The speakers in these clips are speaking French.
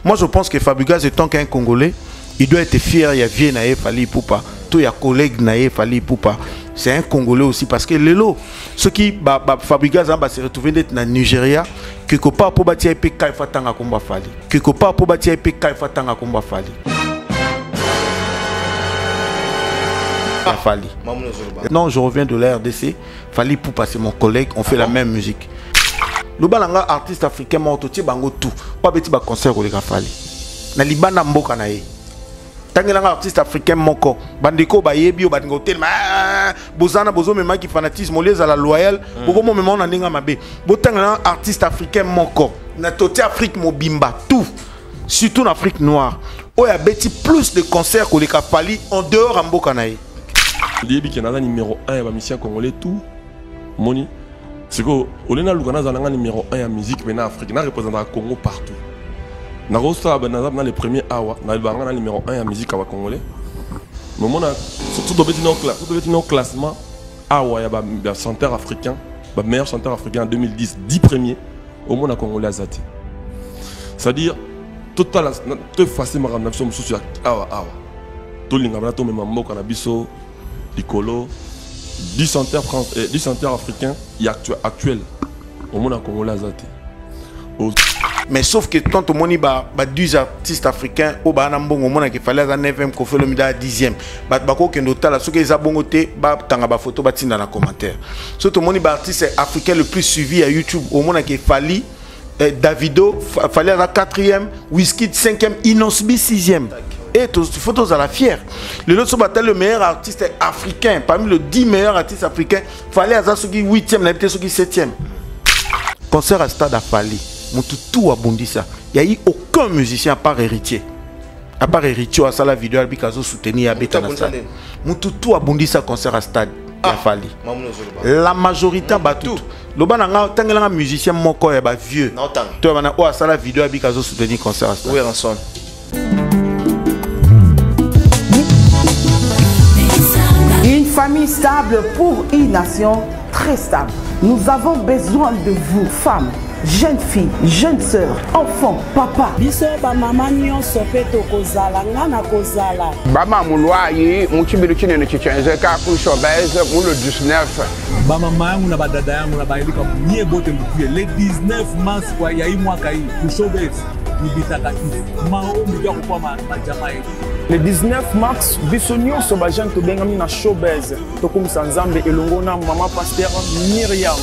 Moi, je pense que Fabregas, étant qu'un Congolais, il doit être fier. Il y a vieux Naé Fally Ipupa. Tout il y a collègue Naé Fally Ipupa. C'est un Congolais aussi parce que Lelo, ceux qui Fabregas se retrouver d'être dans le Nigeria, quelque part pour bâtir un peu Kaifa Tanga Komba Fally. Quelque part pour bâtir un peu Kaifa Tanga Komba Fally. Fally. Non, je reviens de la RDC. Fally Ipupa, c'est mon collègue. On fait la même musique. Le balanga artiste africain morto ti bango tout. Pas petit ba concert au les Fally. Na libana mboka na ye. Tangelanga artiste africain moko bandiko ba yebi o bandiko telma bozana bozo mema ki fanatisme les à la loyal boko mo mema na ndinga mabe botangela artiste africain moko na toti Afrique mobimba tout surtout en Afrique noire o ya beti plus de concerts que les Fally en dehors en mboka na ye. Liebi qui est numéro 1 ya musicien congolais tout moni c'est que olena lugana zalanga numéro 1 ya musique mais na Afrique na représente le Congo partout. Dans les premiers hours, dans le numéro 1 en musique congolais. Mais moi, surtout dans le classement, il y a un chanteur africain, le meilleur chanteur africain en 2010, 10 premiers, au monde congolais azati. C'est-à-dire, tout effacé ma nation sur awa. Tout le monde tout même mot canabiso, Licolo, 10 chanteurs africains actuels au monde congolais azati. Mais sauf que quand on moni 12 artistes africains au banambongo mona qu'il fallait à 9e qu'on fait le mida 10e bako kendo tala ceux qui za bongoté ba tanga ba photo batin dans la commentaire surtout moni artiste africain le plus suivi à YouTube au mona qu'il fallait Davido fallait à la 4e Wizkid 5e Inosbi 6e et toutes photos à la fière le autre battle le meilleur artiste africain parmi les 10 meilleurs artistes africains fallait à ceux qui 8e la peut-être ceux qui 7e concert à stade à Fally. Tout a bondi ça. Il n'y a eu aucun musicien à part héritier. À part héritier, à ça la vidéo, il a soutenu à Bétana. Tout a bondi ça concert à stade. Fally. La majorité a tout. Le bananga, tant que les musiciens moko est vieux. Tu as ça la vidéo, il a soutenu concert à stade. Oui, Ranson. Une famille stable pour une nation très stable. Nous avons besoin de vous, femmes. Jeunes filles, jeunes sœurs, enfants, papa. Biso ba mama nyonso pe to kozala ngana kozala. Bama mulwa yi muchibiru chine ne chichenze ka ku showbiz mu le 19. Ba mama yangu na badada yangu na bailika nie bote mbuye le 19 mars kwa ya hii mwaka hii ku showbiz ni bitakatifu. Maombi ndio kwa majamaa yetu. Le 19 mars, biso nyonso ba jeune to bengami na showbiz. Tokumisa Nzambe elongo na mama pasteur Myriam.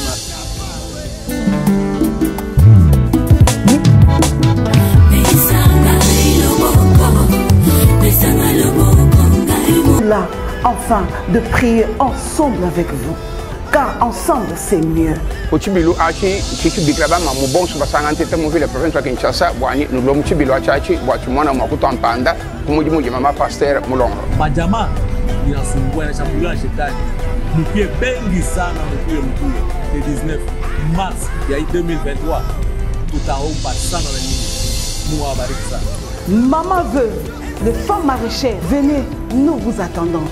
Là, enfin, de prier ensemble avec vous. Car ensemble, c'est mieux. Ochibilo achi chichi diklaba mamu bon suba sangante te muvi le province wa Kinshasa bwani nulo mchibilo achi bwati mwana mwakuto ampanda kumuji mama pasteur mulongo. Majama inasumbua na shambulia shetani. Mpie bengi sana mpie le 19 mars ya 2023. Tutaomba sana na nyinyi. Mungu awabariki sana. Maman veuve, les femmes maraîchères, venez, nous vous attendons.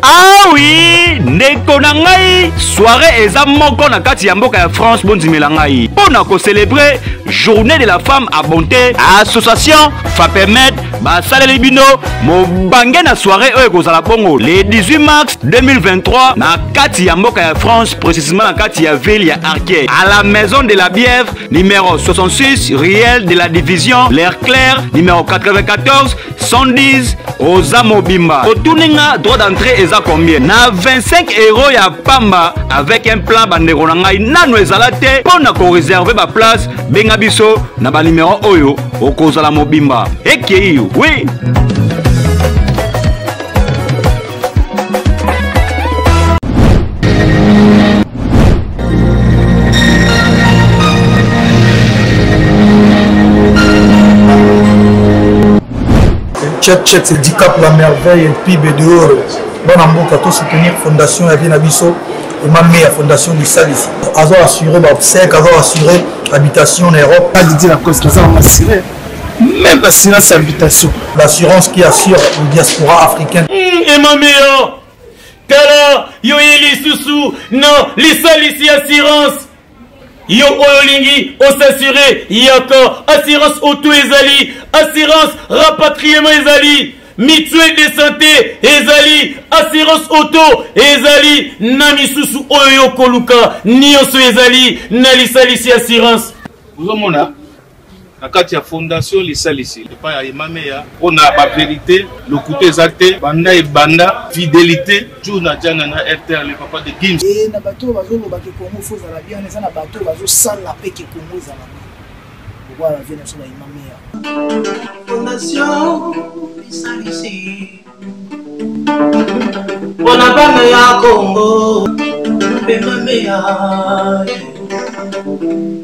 Ah oui, ndeko na ngai soirée eza moko na kati ya mboka ya France bondimela ngai pona ko célébrer journée de la femme à bonté association Fapemed basaleli bino mobange na soirée oyo kozala bongo le 18 mars 2023 na kati ya mboka ya France précisément na kati ya ville ya Arquet à la maison de la Bièvre numéro 66 Riel de la division L'air clair numéro 94 110 Rosa Mobimba otuninga droit d'entrée eza combien na 25 € ya pamba avec un plan bandeko na ngai nano ezala te pona ko réserver ba place benga biso na ba numéro oyo okozala mobimba ekei oui. Check, c'est Dicap la merveille et puis dehors. Bon amour, quand on soutenir Fondation Avina Bisso et ma meilleure Fondation du Sal ici. Ils ont assuré l'obsèque, ils ont assuré l'habitation en Europe. Pas de dire la cause, ils ont assuré. Même l'assurance habitation. L'assurance qui assure la diaspora africaine. Et ma meilleure, tala yo ilisusu non lisalisi assurance yo olingi osassuré yaka assurance auto ezali assurance rapatriement ezali mutuelle de santé ezali assurance auto ezali na misusu oyo koluka nyonso ezali na lisalisi assurance bozomona na kati ya fondation lisalisi epai ya emameya mpona bavérité lokuta eza te banda ebanda fidélité jour na jana na rtr le papa de gims na bato oyo bazolobaka ekongo fo ezala bien eza na bato oyo bazosala mpe kekongo ezala pourquoi la vie naso na emameya fondation lisalisi mpona bana ya kongo emameya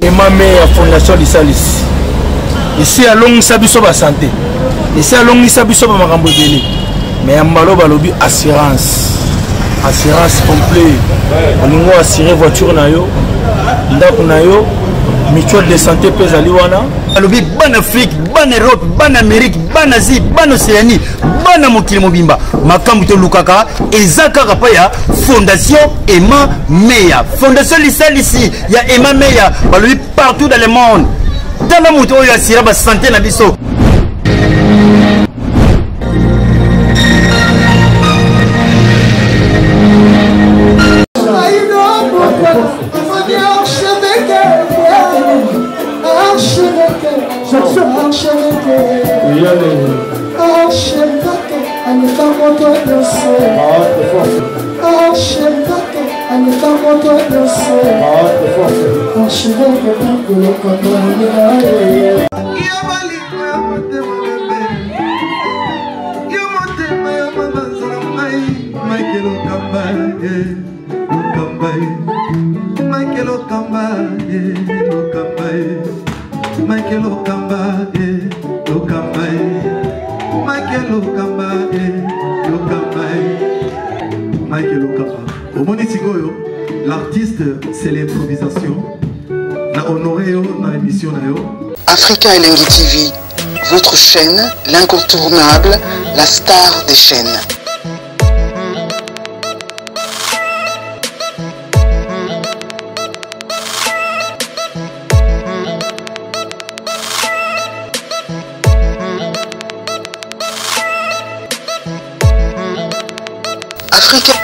emameya fondation lisalisi ici alongisa biso ba santé ici alongisa biso ba makambo ebele mais ya maloba lobi assurance complet olingo assurer voiture na yo ndako na yo mutuelle de santé mpe ezali wana alobi bana afrique bana europe bana amérique bana asie bana océanie bana mokili mobimba makambo tolukaka eza kaka pa ya fondation emameya fondation lisalisi ya emameya balobi partout dans le monde tala moto oyo asira basanté na biso L'artiste, c'est l'improvisation. Na honoré na émission na yo. Africa Elengi TV, votre chaîne, l'incontournable, la star des chaînes.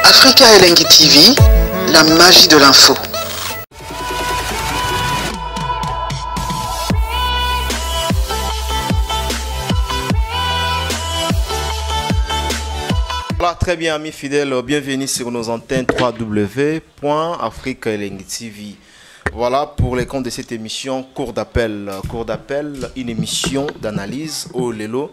Africa Elengi TV, la magie de l'info. Voilà, très bien amis fidèles, bienvenue sur nos antennes www.africa Elengi TV. Voilà pour les comptes de cette émission, cours d'appel, une émission d'analyse au Lelo.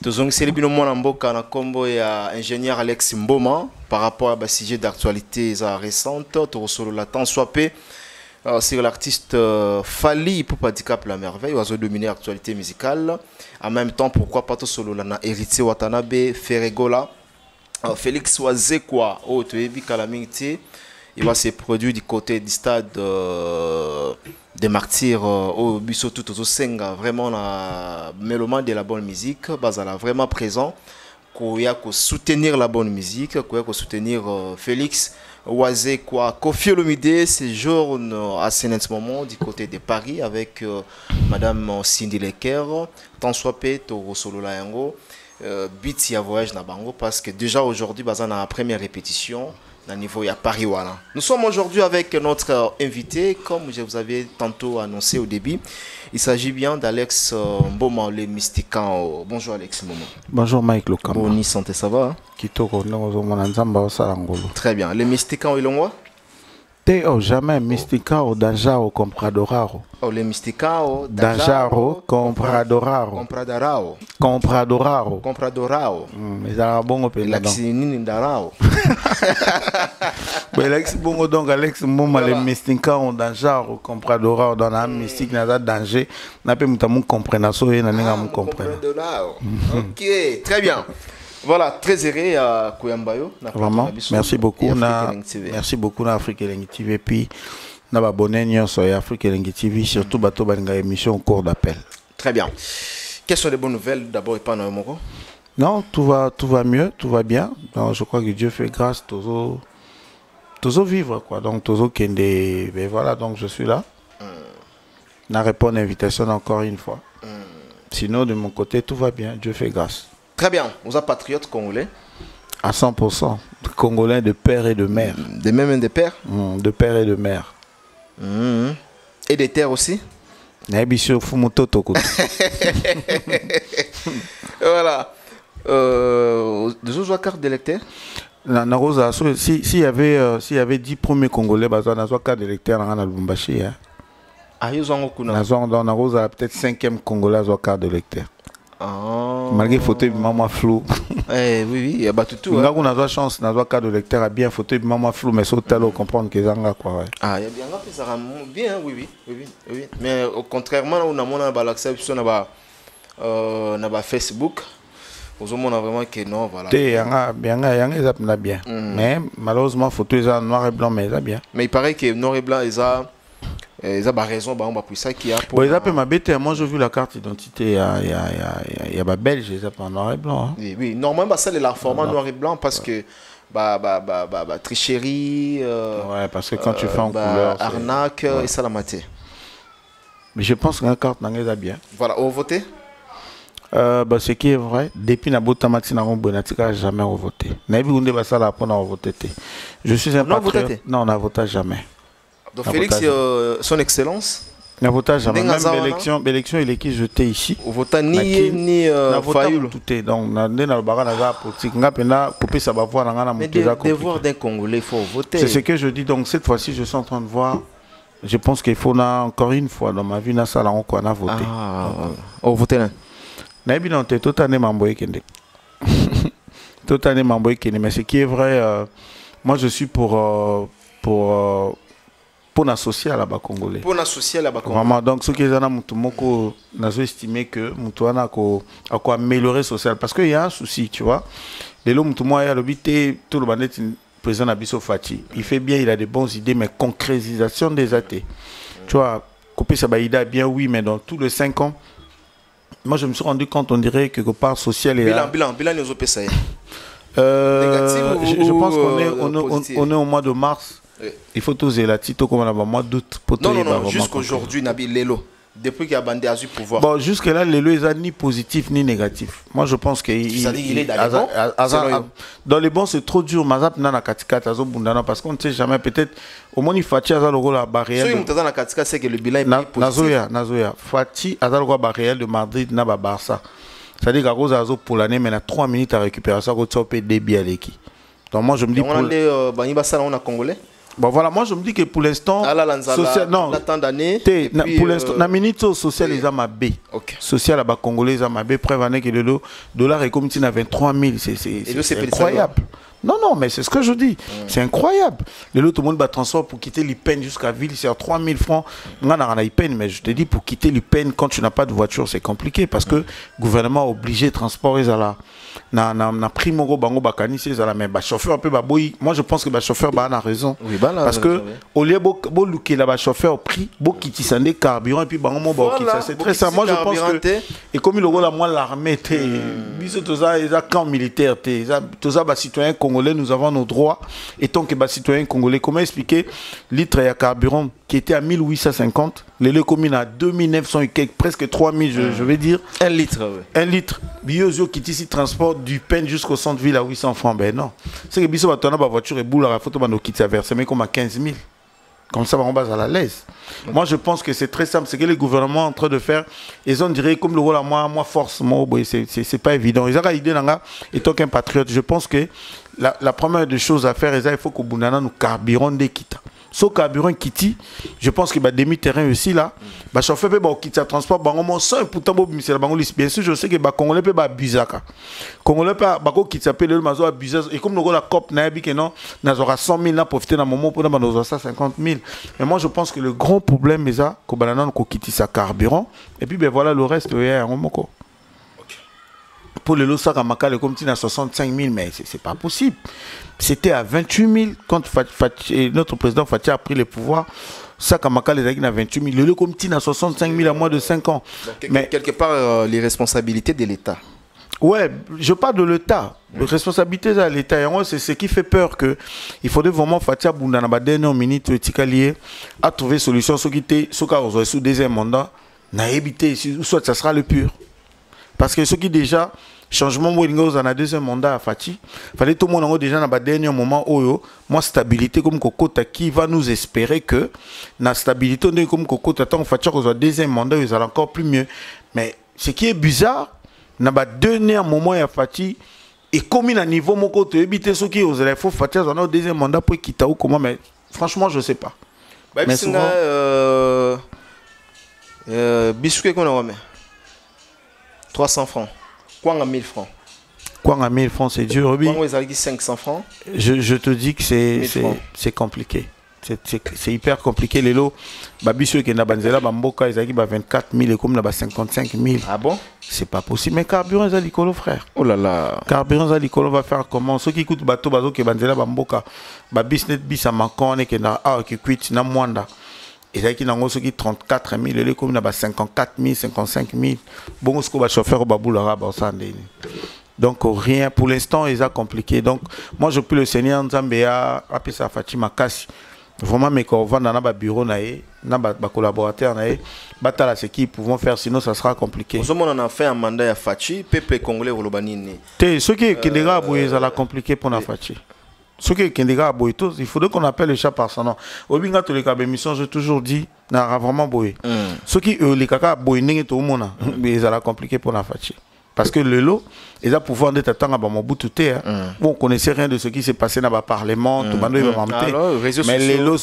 Tozong Selebino Mwanamboka na kombo ya ingénieur Alex Mboma par rapport à un sujet d'actualité récente. Torosolo la temps swapé sur l'artiste Fally Ipupa Dicap la merveille, oiseau dominé l'actualité musicale. En même temps, pourquoi pas Tosolo la héritier Watanabe Ferregola, Félix Wazekwa, Otoebi Kalamingti. Il va se produire du côté du stade des martyrs au Busso tout au Senga, vraiment la mélomane de la bonne musique, Bazala vraiment présent, qu'il y a que soutenir la bonne musique, qu'il y a que soutenir Félix Oazé quoi, Kofi Olomide séjourne à ce moment du côté de Paris avec Madame Cindy Lecker, tant soit peu au solo la yango, bit ya voyage na bango parce que déjà aujourd'hui Bazana la première répétition. Niveau à Paris. Voilà. Nous sommes aujourd'hui avec notre invité, comme je vous avais tantôt annoncé au début. Il s'agit bien d'Alex Mboma, le Mystican. Bonjour Alex Mboma. Bonjour Mike Lokamba. Bonne santé, ça va? Très bien. Le Mystican, il est où? Oh, jamais Mystican, Danjaro, Compradoraro. Oh, le Mystican, Danjaro, Compradoraro. Compradoraro. Compradoraro. Compradoraro. Mais ça a bon au pays. L'axinine d'Arao. Alex Bongo, donc Alex Mboma, le Mystican, Danjaro, Compradoraro, dans la mystique, n'a pas de danger. N'a pas de compréhension et n'a pas de compréhension. Ok, très bien. Voilà, très heureux à Kouyambayo. Vraiment, merci beaucoup. Merci beaucoup à Africa Elengi TV. Et puis, nous avons abonné sur Africa Elengi TV, surtout à l'émission au cours d'appel. Très bien. Quelles sont les bonnes nouvelles d'abord et pas Moko? Non, tout va mieux, tout va bien. Donc, je crois que Dieu fait grâce, toujours vivre, quoi. Donc, toujours Kende, ben voilà, donc je suis là. On répond à l'invitation encore une fois. Sinon, de mon côté, tout va bien, Dieu fait grâce. Très bien, vous êtes patriote congolais? À 100%, Congolais de père et de mère. De même de père? De père et de mère. Et des terres aussi? Voilà. Deux autres carte d'électeur? S'il y avait 10 premiers Congolais, ils ont carte d'électeur dans Lubumbashi. Ah, ils ont peut-être 5e Congolais à carte d'électeur. Malgré photo de maman flou. Oui, il y a tout. On a chance d'avoir carte d'électeur à bien photo de maman flou, mais c'est tellement comprendre que ça quoi. Ah, il y a bien, oui. Mais contrairement, on a l'accès sur Facebook. On a vraiment que non, voilà. Bien. Mais malheureusement, photo est noir et blanc, mais ça bien. Mais il paraît que noir et blanc, ils ont raison, pour ça qu'il y a. Moi, j'ai vu la carte d'identité, il y a belge, ils ont en noir et blanc. Oui, normalement, ça, c'est la format noir et blanc parce que tricherie, ouais, parce que quand tu fais en couleur, arnaque et ça la maté. Mais je pense que la carte n'a bien. Voilà, vous votez? Ce qui est vrai, depuis la Botamati n'a jamais voté. Je suis un patriote. Non, on n'a voté jamais. Donc Félix, son excellence. On n'a voté jamais. Même l'élection, il est qui jeté ici. On vote ni Fayoul. Donc, on a le politique. Mais devoir d'un Congolais, il faut voter. C'est ce que je dis. Donc, cette fois-ci, je suis en train de voir. Je pense qu'il faut encore une fois dans ma vie, on a voté. On vote là. Mais ce qui est vrai, moi je suis pour l'associer à la Congolais. Pour l'associer à la Congolais. Vraiment, donc ce qui est on a estimé que Moutouana a amélioré social parce qu'il y a un souci, tu vois. Les lots Moutouana il y a l'obité tout le bandit président Abisso Fati. Il fait bien, il a des bonnes idées, mais concrétisation des athées. Tu vois, couper sa baïda bien oui, mais dans tous les 5 ans. Moi, je me suis rendu compte, on dirait que quelque part social et bilan nous opé ça. Je pense qu'on est au mois de mars. Oui. Il faut tous la tito comme on a au mois d'août. Non, jusqu'aujourd'hui, Nabil Lelo. Depuis qu'il a bandé à du pouvoir. Bon, jusque-là, Lelo n'est ni positif ni négatif. Moi, je pense qu'il est dans les bons. Dans les bons, c'est trop dur. Mazap n'a katika tazo bundana parce qu'on ne sait jamais. Peut-être au moins il Fati a le rôle à barrière. Si il na katika, c'est que le bilan est positif. Nazoya. Fati a le rôle à barrière de Madrid n'a pas Barça. C'est-à-dire qu'à cause de pour l'année, mais il a 3 minutes à récupérer ça. Quand tu as débit à l'équipe. Donc moi, je me dis pour. On a Congolais. Bon voilà, moi je me dis que pour l'instant, social, non, pour l'instant, la minute social ils ont ma B, social à Congolais ils ont ma B, preuve année que le dollar est comme si il avait 23 000, c'est incroyable. Non, mais c'est ce que je dis, c'est incroyable. Le lot tout le monde va transport pour quitter l'Ipen jusqu'à ville, c'est à 3 000 francs. On a un Ipen, mais je te dis pour quitter l'Ipen quand tu n'as pas de voiture, c'est compliqué parce que le gouvernement a obligé de transporter ça na primo bango bakani c'est ça mais chauffeur un peu baboy. Moi je pense que le chauffeur a raison. Oui, parce que au lieu de looker là chauffeur prix beaucoup qui s'en est carburant et puis bango c'est très ça. Moi je pense que et comme il aura la moins l'armée biso tout ça ils a camp militaire tout ça citoyens congolais nous avons nos droits et tant que citoyens congolais comment expliquer litre à carburant qui était à 1850 les communes à 2900 et quelques, presque 3000 je vais dire 1 litre 1 litre Biosio qui ici transporte du pain jusqu'au centre-ville à 800 francs. Ben non. C'est que Biso va tourner ma voiture et boule à la photo va nous quitter à verser mais comme à 15 000. Comme ça, on base à la l'aise. Moi, je pense que c'est très simple. C'est que les gouvernements sont en train de faire. Ils ont dirait comme le rôle à moi force, moi, c'est pas évident. Ils ont l'idée étant qu'un patriote. Je pense que la première des choses à faire, il faut que Bounana nous carburons des quittes. So carburant Kitty, je pense que demi-terrain aussi là, chauffeur peut quitter le transport, sans pourtant bien sûr je sais que Congolais peut abuser Congolais peut quitter le mazo abuser et comme nous la COP n'a que non, nous aura 100 000 là profiter d'un moment pour nous aura 50 000. Mais moi je pense que le grand problème c'est ça que banana nous quitter sa carburant et puis voilà le reste pour le lot ça comme comme tu as 65 000 mais c'est pas possible. C'était à 28 000 quand notre président Fati a pris le pouvoir. Ça Kamaka les a 28 000. Le lot comme tu as 65 000 à moins de 5 ans. Donc, mais quelque part les responsabilités de l'État. Ouais, je parle de l'État. La responsabilité de l'État. C'est ce qui fait peur que il faudrait vraiment Fatia Bounda na dernière minute à trouver solution. Ce qui était sous deuxième mandat, n'a évité soit ça sera le pur. Parce que ce qui déjà changement dans la deuxième mandat à Fati, fallait tout le monde déjà dans le dernier moment où moi stabilité comme Kokota qui va nous espérer que la stabilité comme Kokota tant Fati au deuxième mandat ils allont encore plus mieux. Mais ce qui est bizarre dans le dernier moment à Fati et comme il a niveau mon côté éviter ce qui aux élèves faut Fati dans le deuxième mandat pour quitter ou comment mais franchement je sais pas. Mais souvent biscuit qu'on a remis 300 francs. Quoi en 1000 francs? Quoi en 1000 francs, c'est dur. Oui. Quoi en 500 francs? Je te dis que c'est compliqué. C'est hyper compliqué. Les lots, Babissou qui est dans Banzela, Bamboka, ils ont 24 000 et comme 55 000. Ah bon? C'est pas possible. Mais carburant, ça l'icolo, frère. Oh là là. Carburant, ça l'icolo va faire comment? Ceux qui écoutent bateau, bateau qui est Banzela, Bamboka, Babisnet, Bis à Macon, qui est dans A, qui cuite, dans Mwanda. Et ça qui n'a ceux qui 34 000, les comme 54 000, 55 000. Bon, ce que va chauffeur au Baboulara, donc rien pour l'instant, ils ont compliqué. Donc moi je peux le Seigneur Nzambea, appeler ça Fatima Kassi. Vraiment mes corvants dans le bureau naé, dans les collaborateurs naé, battre ce qu'ils pouvont faire sinon ça sera compliqué. Nous on a fait un mandat à Fachi, peuple congolais ou lobanini. Ceux qui déjà aboué, ça l'a compliqué pour la Fachi. Ceux qui déjà aboué tous, il faudrait qu'on appelle le chat par son nom. Au binga tous les cas émission, j'ai toujours dit, n'a vraiment boué. Ceux qui les caca aboué n'engagent tout le monde, mais ça l'a compliqué pour la Fachi. Parce que le lot, ils ont pouvoir d'être attendre à mon bout tout est. On connaissait rien de ce qui s'est passé dans le Parlement, tout le monde va mais les lots,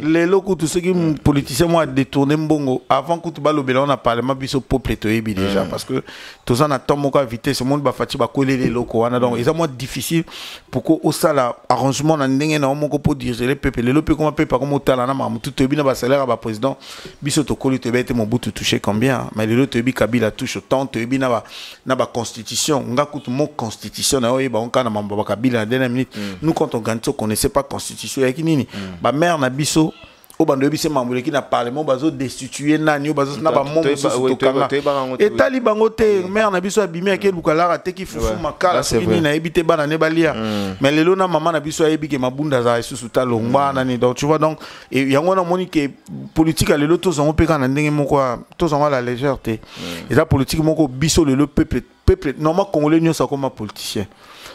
les lots, tous ceux qui politiciens moi détourné mbongo avant que tout le ballon dans le Parlement, ils sont peuplés déjà parce que tous en attend mon cas vitesse, ce monde va fatiguer, va coller les locaux. Donc ils ont moins difficile pour que au salaire arrangement dans n'engagé non mon pour diriger les peuples. Les lots peut comment peuple comme au talent na tout te bien dans salaire à président, biso to coller te bête mon bout tout toucher combien, mais les lots te bi Kabila touche autant te na ba constitution nga kutu mo constitution na oyeba on kana mamba Kabila na dernière minute nous quand on gagne on connaissait pas constitution ya kinini ba mère na biso o bando bise mamule ki na parlement bazo destituer nani bazo na ba mombo so tokanga et tali bango te mère na biso abimi akel bukala te ki fufu makala kinini na ebite bana ne balia mais lelo na maman na biso ayebi ke mabunda za isusu talongba nani donc tu vois donc et yango na moni ke politique lelo to zongo pe kana ndenge moko to zongo la légèreté et la politique moko biso lelo peuple normalement congolais nous sommes comme politicien.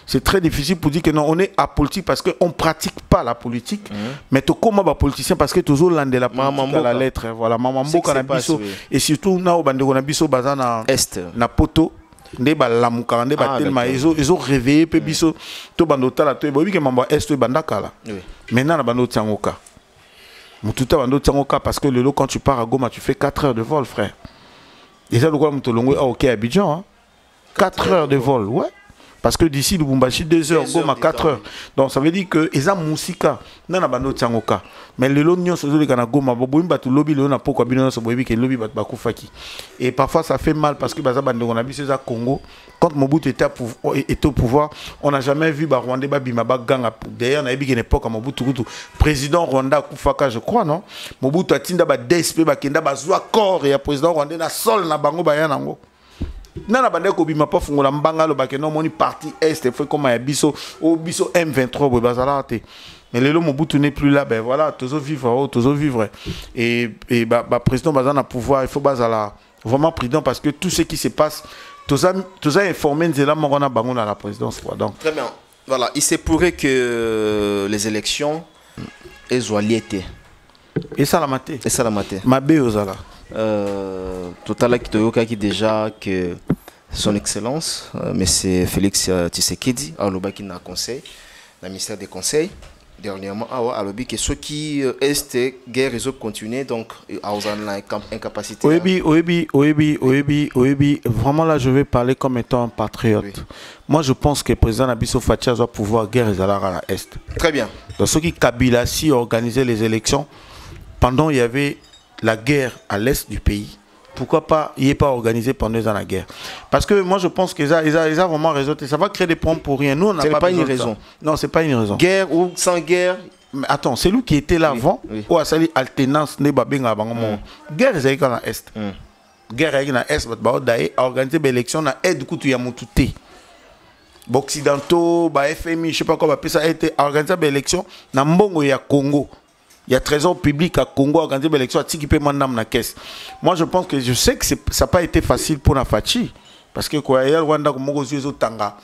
C'est très difficile pour dire que non, on est apolitique parce qu'on ne pratique pas la politique. Mais tu comme un politicien parce que tu as l'un la politique à la lettre. Voilà, maman Mboka et surtout, on a biso bazana na poto. Ils ont réveillé, puis biso to bandota la to bobi que mamba est bandakala. Maintenant, na bando tiangoka. Mututa bando tiangoka parce que le lot quand tu pars à Goma, tu fais 4 heures de vol, frère. Et ça, le quoi, Mutolongo, ok, Abidjan, 4 heures de vol, ouais. Parce que d'ici Lubumbashi, 2 heures, Goma, 4 heures. Donc ça veut dire que ils ont Moussika, non, na bando tiangoka. Mais le lot nyon sozo le kana Goma, boboim batu lobby le na poko bino so boyebi ke lobby bat bakufaki. Et parfois ça fait mal parce que baza bando on a vu ces Congo. Quand Mobutu était au pouvoir, on n'a jamais vu ba Rwanda ba bima ba ganga. D'ailleurs on a vu qu'à une époque Mobutu président Rwanda Kufaka je crois non. Mobutu atinda ba DSP ba kenda ba zwa corps et président Rwanda na sol na bango ba yanango. Nana bande ko bima pa fungola mbanga lo bakeno moni parti est fait comme ya biso au biso M23 bo bazala te mais lelo Mobutu n'est plus là ben voilà toujours vivre et président bazana pouvoir il faut bazala vraiment prudent parce que tout ce qui se passe tous informé nzela mona bango na la présidence quoi donc très bien voilà il se pourrait que les élections soient liées et ça la maté mabe ozala Total qui déjà que son excellence monsieur Félix Tshisekedi a lobaki na conseil na ministère des conseils dernièrement a lobby que ceux qui est guerre ils ont continué donc à incapacité oui vraiment là je vais parler comme étant un patriote moi je pense que le président Nabiso Fatia doit pouvoir guerre à la est très bien donc ceux qui Kabila si organisaient les élections pendant il y avait la guerre à l'est du pays. Pourquoi pas il n'est pas organisé pendant la guerre? Parce que moi je pense qu'ils ont vraiment raison. Ça va créer des problèmes pour rien. Nous on n'a pas une raison. Non, c'est pas une raison. Guerre ou sans guerre. Mais attends, c'est lui qui était là avant. Ou à sali alternance ne babenga bango. Guerre c'est dans l'est. guerre na est bat ba daé organiser ba élection na aide kutu ya mututé occidentaux ba FMI je sais pas quoi ba ça a été organiser ba élection na mbongo ya Congo. Il y a trésor public à Congo organiser ba élection atiki pe mandam na caisse. Moi je pense que je sais que ça n'a pas été facile pour Nafachi parce que quoi ya Rwanda ko moko zo tanga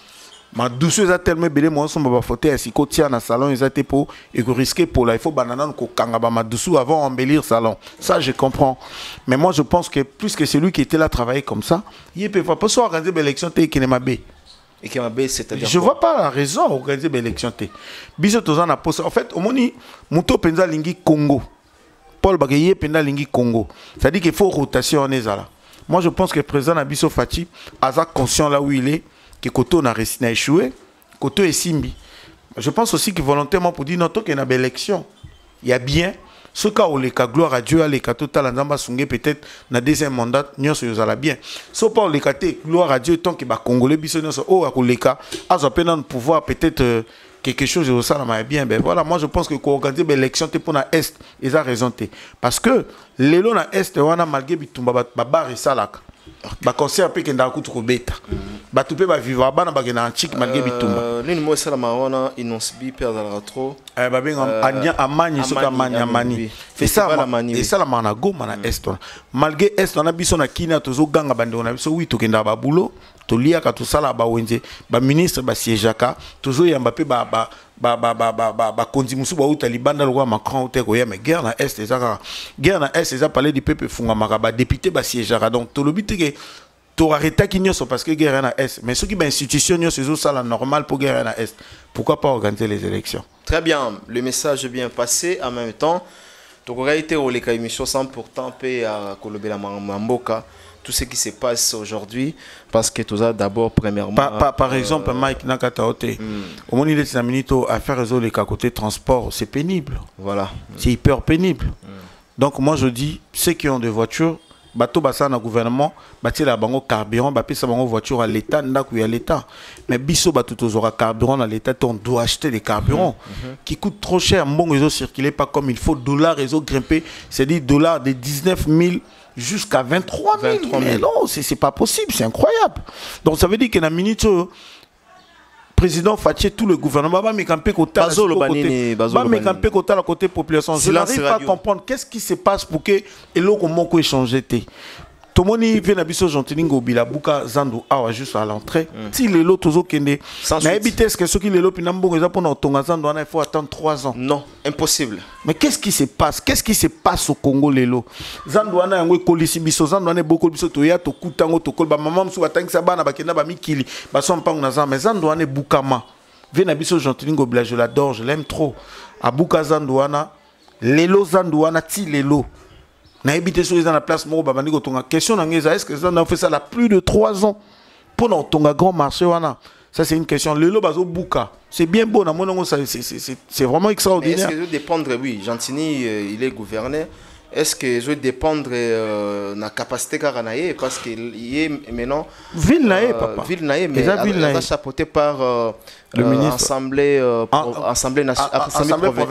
ma douce za tellement belé moi son ba faute à siko tia na salon ils étaient pour et que risquer pour là il faut banana ko kanga ba ma douce avant embellir salon. Ça je comprends. Mais moi je pense que plus que celui qui était là travailler comme ça, il peut pas soit organiser l'élection té qui n'est ma bé. Et qui m'a c'est-à-dire je vois pas la raison d'organiser l'élection té. Biso tozan na poste en fait au moni muto penza lingi Congo. Paul Bagaye penza lingi Congo. Ça dit qu'il faut rotation en ezala. Moi je pense que le président Nabiso Fati a conscient là où il est que Koto n'a échoué, Koto est Simbi. Je pense aussi que volontairement pour dire non, qu'il y a une élection, il y a bien, ce cas où les cas gloire à Dieu, les cas total, peut-être dans le deuxième mandat, nous sommes bien. Ce pas les cas gloire à Dieu, tant que les Congolais, les cas, à peine pouvoir peut-être quelque chose de ça, bien. Ben voilà, moi je pense que quand on organise l'élection pour la Est, ils ont raison. Parce que les lois na Est, on a malgré Bitumba, Babar et Salak. Ba concert pe kenda kutu ko beta ba tupe ba vivre bana ba kena antique malgré bitumba nini mo sala maona inonsbi perdre la trop ba benga anya amani soka mani c'est ça et ça la mana goma na est malgré est on a biso na kina tozo ganga bande on a biso wi to kenda ba boulot to lia ka to sala ba wenze ba ministre ba sièjaka tozo yamba pe ba kondi musu ba uta libanda le roi Macron uta ko ya mais guerre na est ezaka guerre na est eza parler du peuple funga makaba député ba sièjaka donc to lobi te tu arrêtes qui n'y sont parce que guerre na est mais ceux qui ba institution n'y sont ça la normal pour guerre na est pourquoi pas organiser les élections. Très bien, le message est bien passé en même temps tu aurais été au les émission 100% paix à Kolobela Mamboka tout ce qui se passe aujourd'hui parce que tout ça d'abord premièrement par exemple Mike Nakataote au moment où il est à minito à faire réseau les côté transport c'est pénible voilà c'est hyper pénible donc moi je dis ceux qui ont des voitures bateau basa na gouvernement bâtir la bango carburant bapé sa bango voiture à l'état ndaku ya l'état mais biso bateau tozora carburant à l'état on doit acheter des carburants qui coûtent trop cher bon réseau circuler pas comme il faut dollar réseau grimper c'est dit dollars de 19 000 jusqu'à 23 000. Mais non, c'est pas possible, c'est incroyable. Donc ça veut dire que dans la minute, président Fatih, tout le gouvernement va me camper côté la côté population. Je n'arrive pas à comprendre qu'est-ce qui se passe pour que l'eau comment qu'on échange. Tout le monde vient à Bisso Gentillingo Bilabuka Zando Awa juste à l'entrée. Si les lots toujours kende. Mais habitez ce que ceux qui les lots pinambo ils apprennent au Zando il faut attendre 3 ans. Non, impossible. Mais qu'est-ce qui se passe? Qu'est-ce qui se passe au Congo les lots? Zando ana yango kolisi biso Zando ana beaucoup biso toya to kutango to kol ba maman msu atangi sabana bakenda ba mikili ba sompa na Zando mais Zando ana bukama. Vient à Bisso Gentillingo Bila je l'adore, je l'aime trop. À Buka Zando ana les lots Zando ana ti les lots. Na habité sur la place Moro Babandi Gotonga. Question est-ce que ça a fait ça là plus de 3 ans pour nous Tonga grand marché wana. Ça c'est une question. Le Lobazo Bouka. C'est bien beau na mon c'est vraiment extraordinaire. Est-ce que je dépendre oui, Gentini il est gouverneur. Est-ce que je dépendre na capacité caranaye parce qu'il est maintenant ville naé papa. Ville naé mais il chapeauté par le ministre assemblée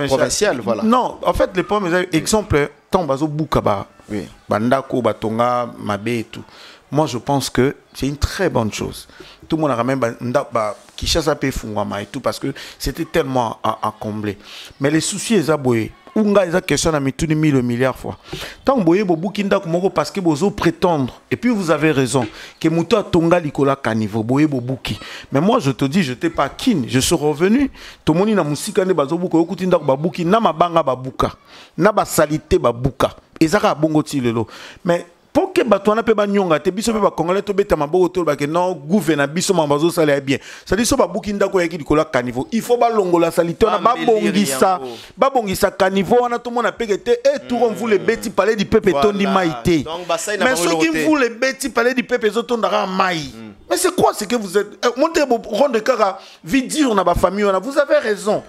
provinciale voilà. Non, en fait les premiers exemple tant bazo Boukaba. Oui. Bandako Batonga Mabe et tout. Moi je pense que c'est une très bonne chose. Tout le monde a quand même Kishasa pe fungama et tout parce que c'était tellement à combler. Mais les soucis les aboyés Unga eza question à mituni 1000 milliards fois. Tant boye bo bukinda komoko parce que bozo prétendre et puis vous avez raison que muto atonga likola kanivo boye bo buki. Mais moi je te dis je t'ai pas kin, je suis revenu. To moni na musika ne bazo buko okutinda ko babuki na mabanga babuka. Na ba salité babuka. Ezaka bongo ti lelo. Mais pour que batona pe ba nyonga te biso pe ba congolais to beta maboko to ba ke non gouvernement biso mambazo sala bien ça dit so ba bukinda ko yaki dikola caniveau il faut ba longola salite na ba bongisa caniveau wana to mona peke te et tout on vous les bêtis parler du peuple tondi maïté mais ceux qui vous les bêtis parler du peuple zotondara maï mais c'est quoi c'est que vous êtes montez rond de cara vie dire na ba famille on a vous avez raison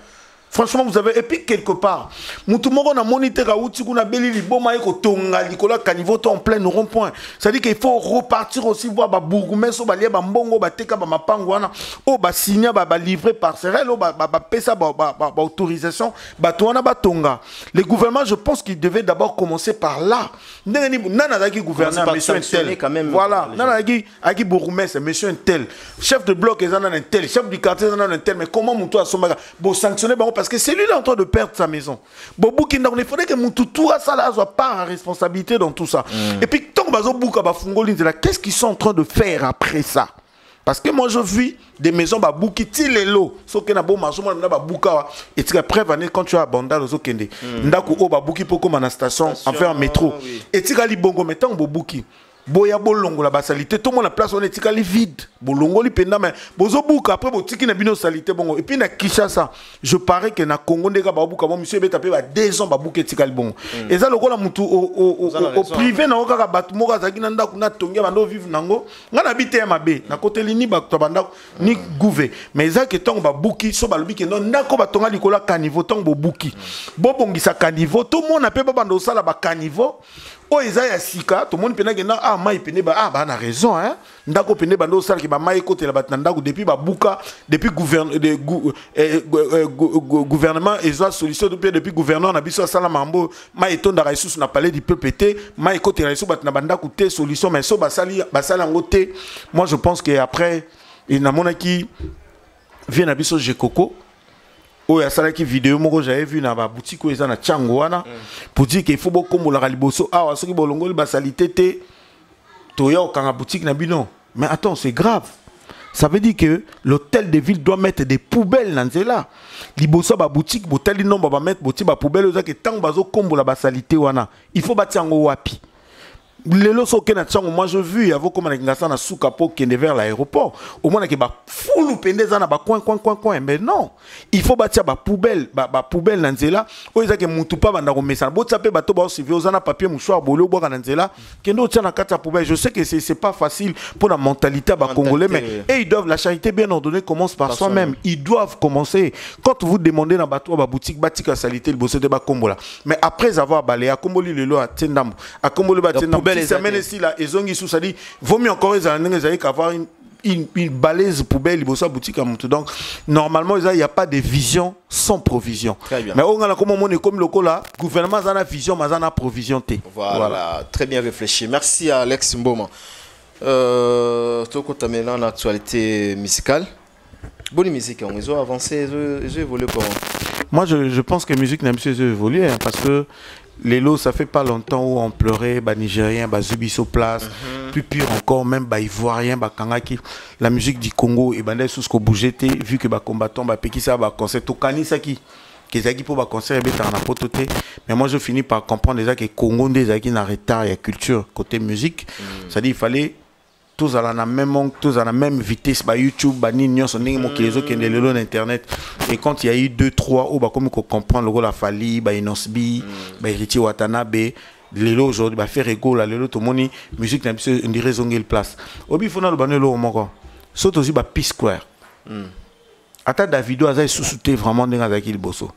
Franchement, vous avez. Et puis, quelque part, Moutoumoro na moniteur à Outikuna Beli, Liboma, Tonga, Nicolas Caniveau, en plein rond-point. C'est-à-dire qu'il faut repartir aussi voir Bourgoumès, Balia, Bambongo, Bateka, Bamapangwana, signer, livrer par serrel, Pesa, autorisation, Batouana, Batonga. Les gouvernements, je pense qu'ils devaient d'abord commencer par là. Nana qui gouverne, monsieur un tel. Voilà, Nana qui Bourgoumès, monsieur un tel. Chef de bloc, ils en ont un tel. Chef du quartier, ils en ont un tel. Mais comment Moutou a son bagage? Bon, sanctionner, parce que c'est lui qui est en train de perdre sa maison. Bobo il faudrait que Moutoutou soit pas en responsabilité dans tout ça. Et puis, tant que qu'est-ce qu'ils sont en train de faire après ça? Parce que moi, je vis des maisons babouki, tilelo, sauf que na bon marché, moi, na babouka, et tu as prévenu quand tu as abandonné aux okende. Ndaku o babouki pour comme à la station, en fait en métro. Et tu as li bongo, mais tant babouki. Boya bolongo la basalité tout le monde la place on est tikali vide bolongo li penda mais bozo buka après botiki na bino salité bongo et puis na Kinshasa je parie que na Congo ndeka ba buka bon monsieur be tapé ba 2 ans ba buka tikali bongo et ça lokola mutu au privé na okaka batu moka zaki na ndako na tongia bando vivre nango ngana bité ya mabe na côté lini ba to banda ni gouver mais ça que tongo ba buki so ba lobi ke non ndako ba tonga likola caniveau tongo bo buki bo bongisa caniveau tout le monde appelle ba bando sala ba caniveau. Oh, Isaiah Sika, tout le monde pense que ah, maï pene ba on a raison hein. Ndako pene bando sal ki ba maï côté la batandako depuis ba bouka depuis gouvernement et ça solution depuis gouverneur na biso sala mambo maï tonda ressources na palais du PPT maï côté ressources batna bandako té solution mais so basali ngoté. Moi je pense que après il na monaki vient na biso Jekoko. Oh, il y a ça qui vidéo moi j'avais vu dans la boutique où ils ont na Tchangouana pour dire qu'il faut beaucoup la liboso ah parce que bolongo le basalité té toya au kanga boutique na bino mais attends c'est grave ça veut dire que l'hôtel de ville doit mettre des poubelles dans cela liboso ba boutique botel nombre ba mettre boutique ba poubelle aux que tant bazo kombo la basalité wana il faut bâtir ngo wapi. Les lots sont moi je vu il y a comme na souka pour qui est vers l'aéroport au moins que ba fulu pendeza na ba coin mais non il faut bâtir ba poubelle dans nzela o ezake mutu pa banda ko message bo taper bato ba suivre ozana papier mouchoir bolo boka na nzela kendo tia na kata poubelle je sais que c'est pas facile pour la mentalité ba congolais mais et ils doivent la charité bien ordonnée commence par soi-même ils doivent commencer quand vous demandez dans bato ba boutique batika salité le bosse de ba kombola mais après avoir balayé à komboli le lot à tendam à komboli ba tendam ça mène ici là et zongi sous ça dit vaut mieux encore les années qu'avoir une balèze poubelle il bosse boutique à monter donc normalement il n'y a pas de vision sans provision mais on a comme on est comme le là gouvernement a une vision mais a provision voilà très bien réfléchi merci à Alex Mboma toi tu as maintenant l'actualité musicale bonne musique on a avancé ils ont évolué comment moi je pense que la musique n'a pas évolué hein, parce que les lots, ça fait pas longtemps où on pleurait, bah Nigériens, bah Zubiso place, plus pire encore, même bah Ivoiriens, bah Kangaki, la musique du Congo et bah sous ce qu'on bougeait, vu que bah combattant, bah Pekisa, bah concert, tout Kanisaki, qu'ils aient pour bah concert, et bah pototé. Mais moi je finis par comprendre déjà que Congo des qui n'a retard, il y a culture côté musique, c'est-à-dire il fallait tous à la même vitesse bah YouTube bah nignon son ningmo qui les autres qui le internet et quand il y a eu 2-3 oh bah comme qu'on comprend le rôle la Fali bah Inosbi bah Richie Watanabe les lots aujourd'hui bah faire ego là les lots tout le monde musique n'a pas une raison de place obi faut na le banner lo moko saute aussi bah P-Square ata Davido a sous-souté vraiment dans avec il bosso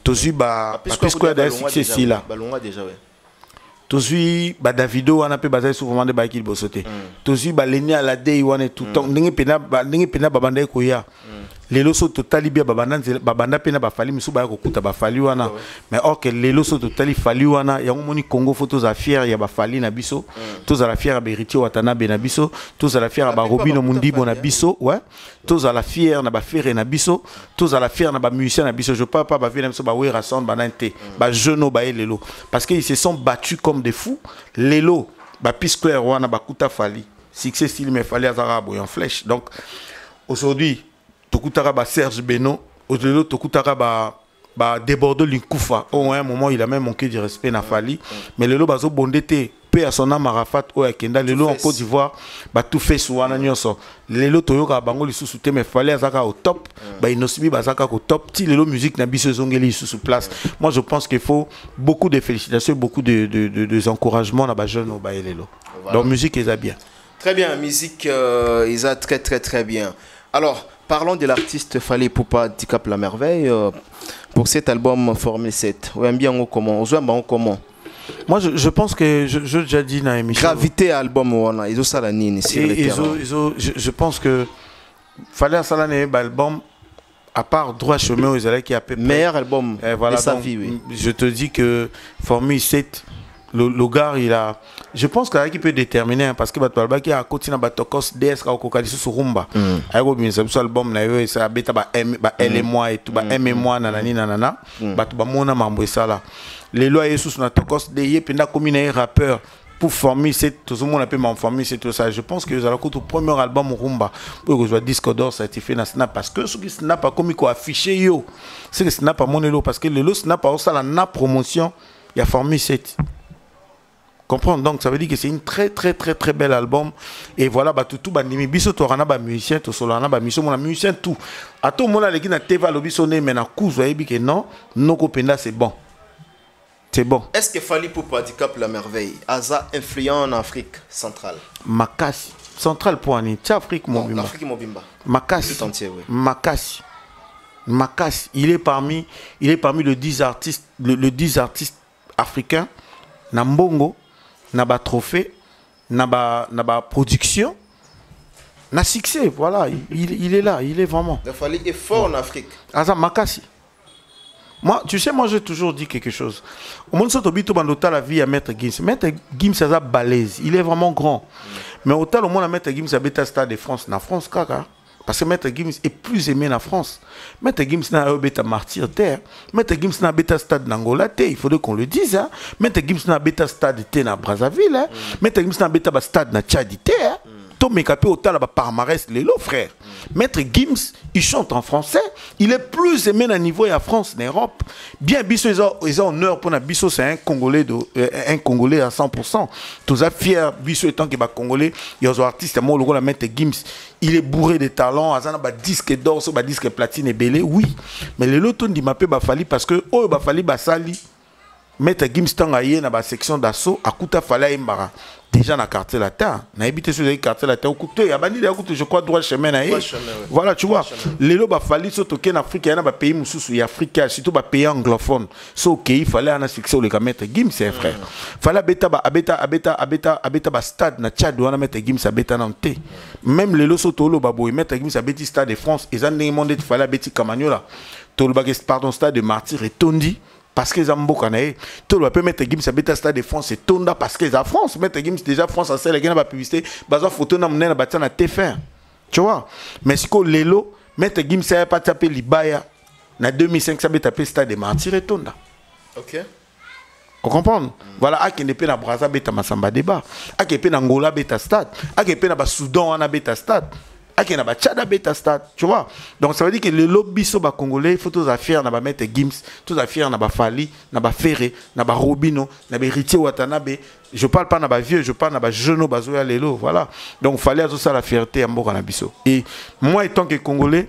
tosi bah P-Square d'ailleurs succès si là balonga déjà ouais Tozui ba Davido wana pe bazali souvent de baiki bosote tozui ba lenia la day wana tout temps ndenge pena babanda ko ya lelo so totali bia babanda pena ba fali misu ba ko kuta ba fali wana mais or que lelo so totali fali wana ya moni Congo photos à fier ya ba fali na biso tous à la fier ba Héritier Watanabe na biso tous à la fier ba Robino Mundibo na biso ouais tous à la fier na ba Ferré na biso tous à la fier na ba musicien na biso je parle pas ba vient biso ba Wera Sound ba nante ba Jeno ba lelo parce qu'ils se sont battus comme des fous lelo ba P-Square wana ba kuta fali succès style mais fali azara boy en flèche donc aujourd'hui tokutaka ba Serge Beno aujourd'hui tokutaka ba Débordeaux Linkoufa au un moment il a même manqué de respect na fali mais lelo bazo bondete pe à son âme Arafat o akenda lelo en Côte d'Ivoire ba tout fait soana nyonso lelo toyoka bango lisusu te mais fallait azaka au top ba Inosbi bazaka au top ti lelo musique na biso zongeli sous place moi je pense qu'il faut beaucoup de félicitations beaucoup de encouragements na ba jeune au ba lelo donc musique est bien très bien musique ils a très bien alors parlons de l'artiste Fally Ipupa Dicap la merveille pour cet album Formule 7. Ouais, bien comment comment. Moi, je pense que je déjà dit dans l'émission. Gravité album voilà, ils ont ça la nini sur le terrain. Je pense que fallait ça l'année album à part droit chemin aux élèves qui a peu meilleur album voilà, de sa vie. Oui. Je te dis que Formule 7 le gars il a je pense qu'il peut déterminer hein, parce que batbalba qui a continué à tokos DS ka kokaliso sur rumba ayo bien ça album na yo ça beta ba elle et moi et tout ba et moi nanani nanana batu ba mona mambo ça là les lois Jesus na tokos de penda comme un rappeur pour former cette tout le monde appelle mon famille c'est tout ça je pense que vous allez écouter le premier album rumba pour que je soit disque d'or certifié na snap parce que ce qui snap pas comme quoi affiché yo c'est que snap pas mon parce que le lot snap pas ça la promotion il y a formé 7 comprendre donc ça veut dire que c'est une très bel album et voilà bah tout bandimi biso to rana ba musicien to solo rana ba musicien tout à tout monde les qui na teva lobi sonné mais na couze et que non noko penda c'est bon est-ce que Fally Ipupa Dicap la merveille aza influent en Afrique centrale makasi centrale pour ani Afrique mobimba Afrique mobimba makasi tout entier oui makasi il est parmi le 10 artistes le 10 artistes africains na mbongo na ba trophée na ba production na succès voilà il est là il est vraiment il fallait être fort en Afrique asa makasi moi tu sais moi j'ai toujours dit quelque chose au monde soto bito bandota la vie à Maître Gims asa balèze il est vraiment grand mais au tal au monde à Maître Gims à Beta Stade de France na France kaka parce que Maître Gims est plus aimé en France. Maître Gims n'a pas bêta martyr terre. Maître Gims n'a bêta stade d'Angola. Il faudrait qu'on le dise. Hein. Maître Gims n'a bêta stade de na Brazzaville. Hein. Maître Gims n'a bêta stade na Tchad terre. Tom Mekapé au tal palmarès les lots frère. Maître Gims il chante en français. Il est plus aimé à niveau en France, en Europe. Bien biso ils ont honneur pour na biso c'est un Congolais à 100%. Tous fiers biso étant que ba Congolais, il y a des artistes moi le Maître Gims. Il est bourré de talents, azana ba disque d'or, so ba disque platine et belé, oui. Mais le loton dit m'a ba Fally parce que oh ba Fally ba sali. Maître Gims tangaye na ba section d'assaut, akuta Fally mbara. Déjà na quartier latin, na habité sur les quartiers latin au couteau, ya bandi ya couteau je crois droit chemin na yé. Voilà, tu vois. Les lo ba Fally so token Afrique, ya na ba pays mususu ya Afrique, surtout ba pays anglophone. So OK, il fallait un succès le Maître Gims c'est frère. Fallait abeta ba stade na Tchad wana Maître Gims abeta nanté. Même les lo so tolo ba boy Maître Gims abeti stade de France, ils ont demandé de fallait abeti Kamanyola. Tolo ba pardon stade de Martyr et Tondi. Parce que les Ambo Kanaé, tout le monde Maître Gims habite stade de France et Tonda parce que la France, Maître Gims déjà France a celle qui n'a pas publicité, bazar photo na mnena batana na TF1. Tu vois? Mais si ko lelo, Maître Gims a pas tapé Libaya na 2005 ça habite tapé stade de Martyr et Tonda. OK. On comprend? Voilà, à qui n'est pas na Brazza beta Masamba débat, à qui n'est pas na Angola beta stade, à qui n'est pas na Soudan na beta stade. Qui n'a pas Tchada beta stade, tu vois. Donc ça veut dire que le lobby so ba congolais, il faut tous affaires na ba Maître Gims, tous affaires na ba Fally, na ba Ferré, na ba Robino, na ba Héritier Watanabe. Je parle pas na ba vieux, je parle na ba jeune bazoya lelo, voilà. Donc fallait tout ça la fierté à Mboka na biso. Et moi étant que congolais,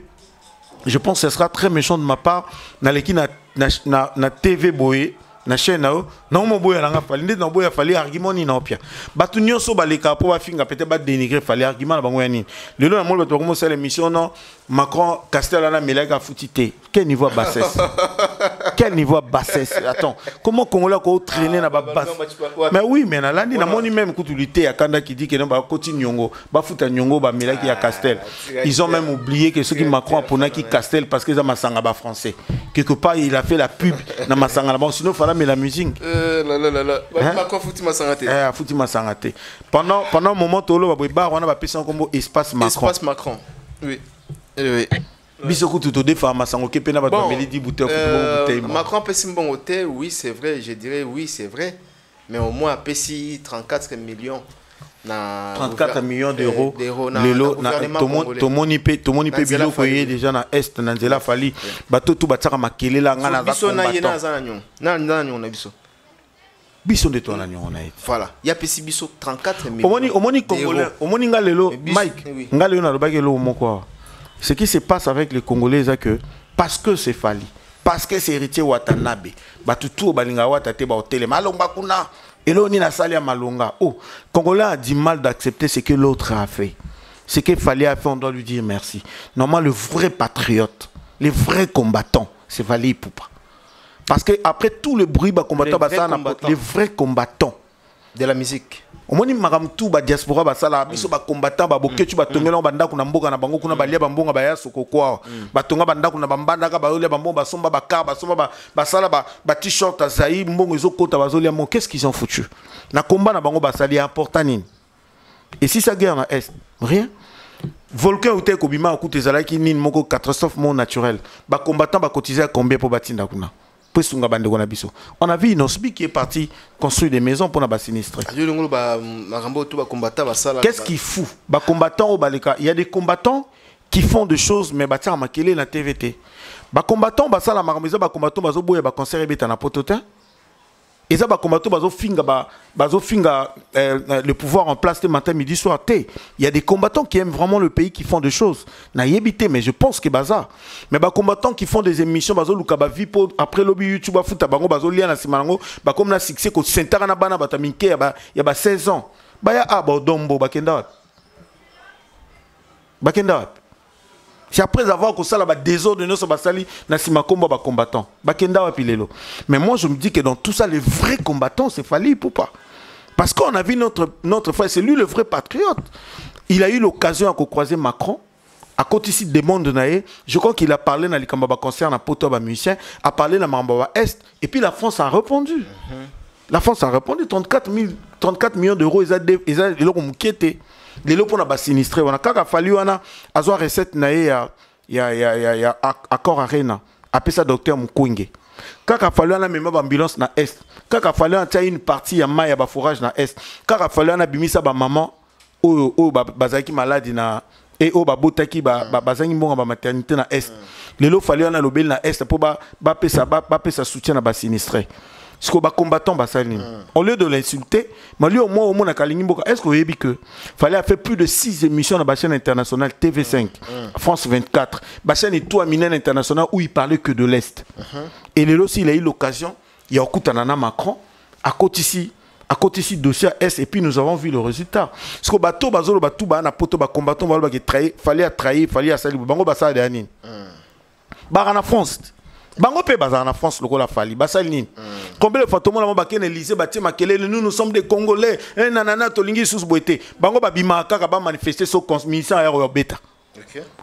je pense que ce sera très méchant de ma part na leki na TV boye. Na chaîne non mo boya nga Fally ndé na boya Fally argument ni na opia batu nyonso baleka po ba finga peut-être ba dénigrer Fally argument na bango ya nini lelo na mo bato comme ça l'émission non Macron Castel na Melega foutité quel niveau bassesse quel niveau bassesse attends comment Congolais ko traîner na ba basse mais oui mais na landi na moni même kutulité ya Kanda qui dit que non ba koti nyongo ba futa nyongo ba Melega ya Castel ils ont même oublié que ceux qui Macron pona qui Castel parce que ça masanga ba français quelque part il a fait la pub na masanga la bon sinon mais la musique. Macron Foutima Sangaté. Foutima Sangaté. Pendant un moment, Tolo va on a passé comme espace Macron. Espace Macron. Oui. Oui. Bisoko tout des femmes Sango qui pena ba melody bouteille Macron peut si bon hôtel, oui, c'est vrai, je dirais oui, c'est vrai. Mais au moins PC 34 millions. 34 millions d'euros. Tout mon IP bilo koyé déjà na est na nzela Fally. Bato tout bataka makele la ngana za combattant. Biso de ton agnon on a été. Voilà, il y a PC biso 34 millions. Omoni congolais, omoni ngalelo Mike, ngalelo na lobakelo moko. Ce qui se passe avec les Congolais c'est que parce que c'est Fally, parce que c'est héritier Watanabe, bato tout balinga watate ba hôtel malomba kuna. Et là, on est dans la salle à Malonga. Oh, Congolais a du mal d'accepter ce que l'autre a fait. ce qu'il fallait faire, on doit lui dire merci. Normalement, le vrai patriote, les vrais combattants, c'est Fally Ipupa. Parce que après tout le bruit, les vrais combattants de la musique. Au moins, magam tout ba diaspora ba sala biso ba combattant ba boketu ba tongela banda kuna mboka na bango kuna balia bambonga ba ya soko kwa ba tonga banda kuna bambanda ka ba ole bambonga ba somba ba car ba somba ba sala ba t-shirt azai mbongo ezokota bazolia mo. Qu'est-ce qu'ils ont foutu na combat na bango ba sali important nini? Et si ça guerre na est rien. Volcan ou te kobima okuta ezalaki nini moko catastrophe mon naturel ba combattant ba cotiser combien pour batinda kuna. On a vu Inosbi qui est parti construire des maisons pour la sinistre. Qu'est-ce qu'il fout? Il y a des combattants qui font des choses, mais ils ont la TVT. Les combattants, ils ont concert na pototin. Et ça, le pouvoir en place le matin, midi, soir. Il y a des combattants qui aiment vraiment le pays, qui font des choses. Mais je pense que bazar. Mais les combattants qui font des émissions, après le YouTube, comme la succès, il y a 16 ans. C'est après avoir que ça la désordre de basali na simakomba ba combattant. Bakenda wa pilelo. Mais moi je me dis que dans tout ça les vrais combattants c'est Fally Ipupa. Parce qu'on a vu notre frère, c'est lui le vrai patriote. Il a eu l'occasion de croiser Macron à côté ici des mondes naé. Je crois qu'il a parlé dans les Kambaba concert na poto ba musicien, a parlé dans Mambaba Est et puis la France a répondu. La France a répondu 34 millions d'euros ils ont moukété. Les lots pour la sinistré, on a quand fallu on a avoir recette naé ya accord arena appelé ça docteur Mukwenge. Quand il fallu on a même ambulance na est. Quand il fallu on a une partie ya maille ya fourrage na est. Quand il fallu on a bimisa ba maman o bazaki malade na et o ba botaki ba bazangi mbonga ba maternité na est. Les lots fallu on a lobel na est pour ba pesa soutien na ba sinistré. Ce que les combattants, au lieu de l'insulter, est-ce que vous avez vu qu'il fallait faire plus de 6 émissions dans la chaîne internationale TV5, France 24, la chaîne tout internationale où il parlait que de l'Est. Et là aussi, il a eu l'occasion, il y a Okutanana Macron, à côté ici, dossier S, et puis nous avons vu le résultat. Ce que bateau, bazolo, batou, ba na poto, ba combattant, ba fallait trahir, fallait salir, bango basa de anin. Barana France. Bango pe bazar en France le la Fally basal ni combien de fois tout le monde ba ken Élysée ba tima kelele nous sommes des Congolais nanana tolingi sous boité bango ba bima kaka ba manifester so mission aéro beta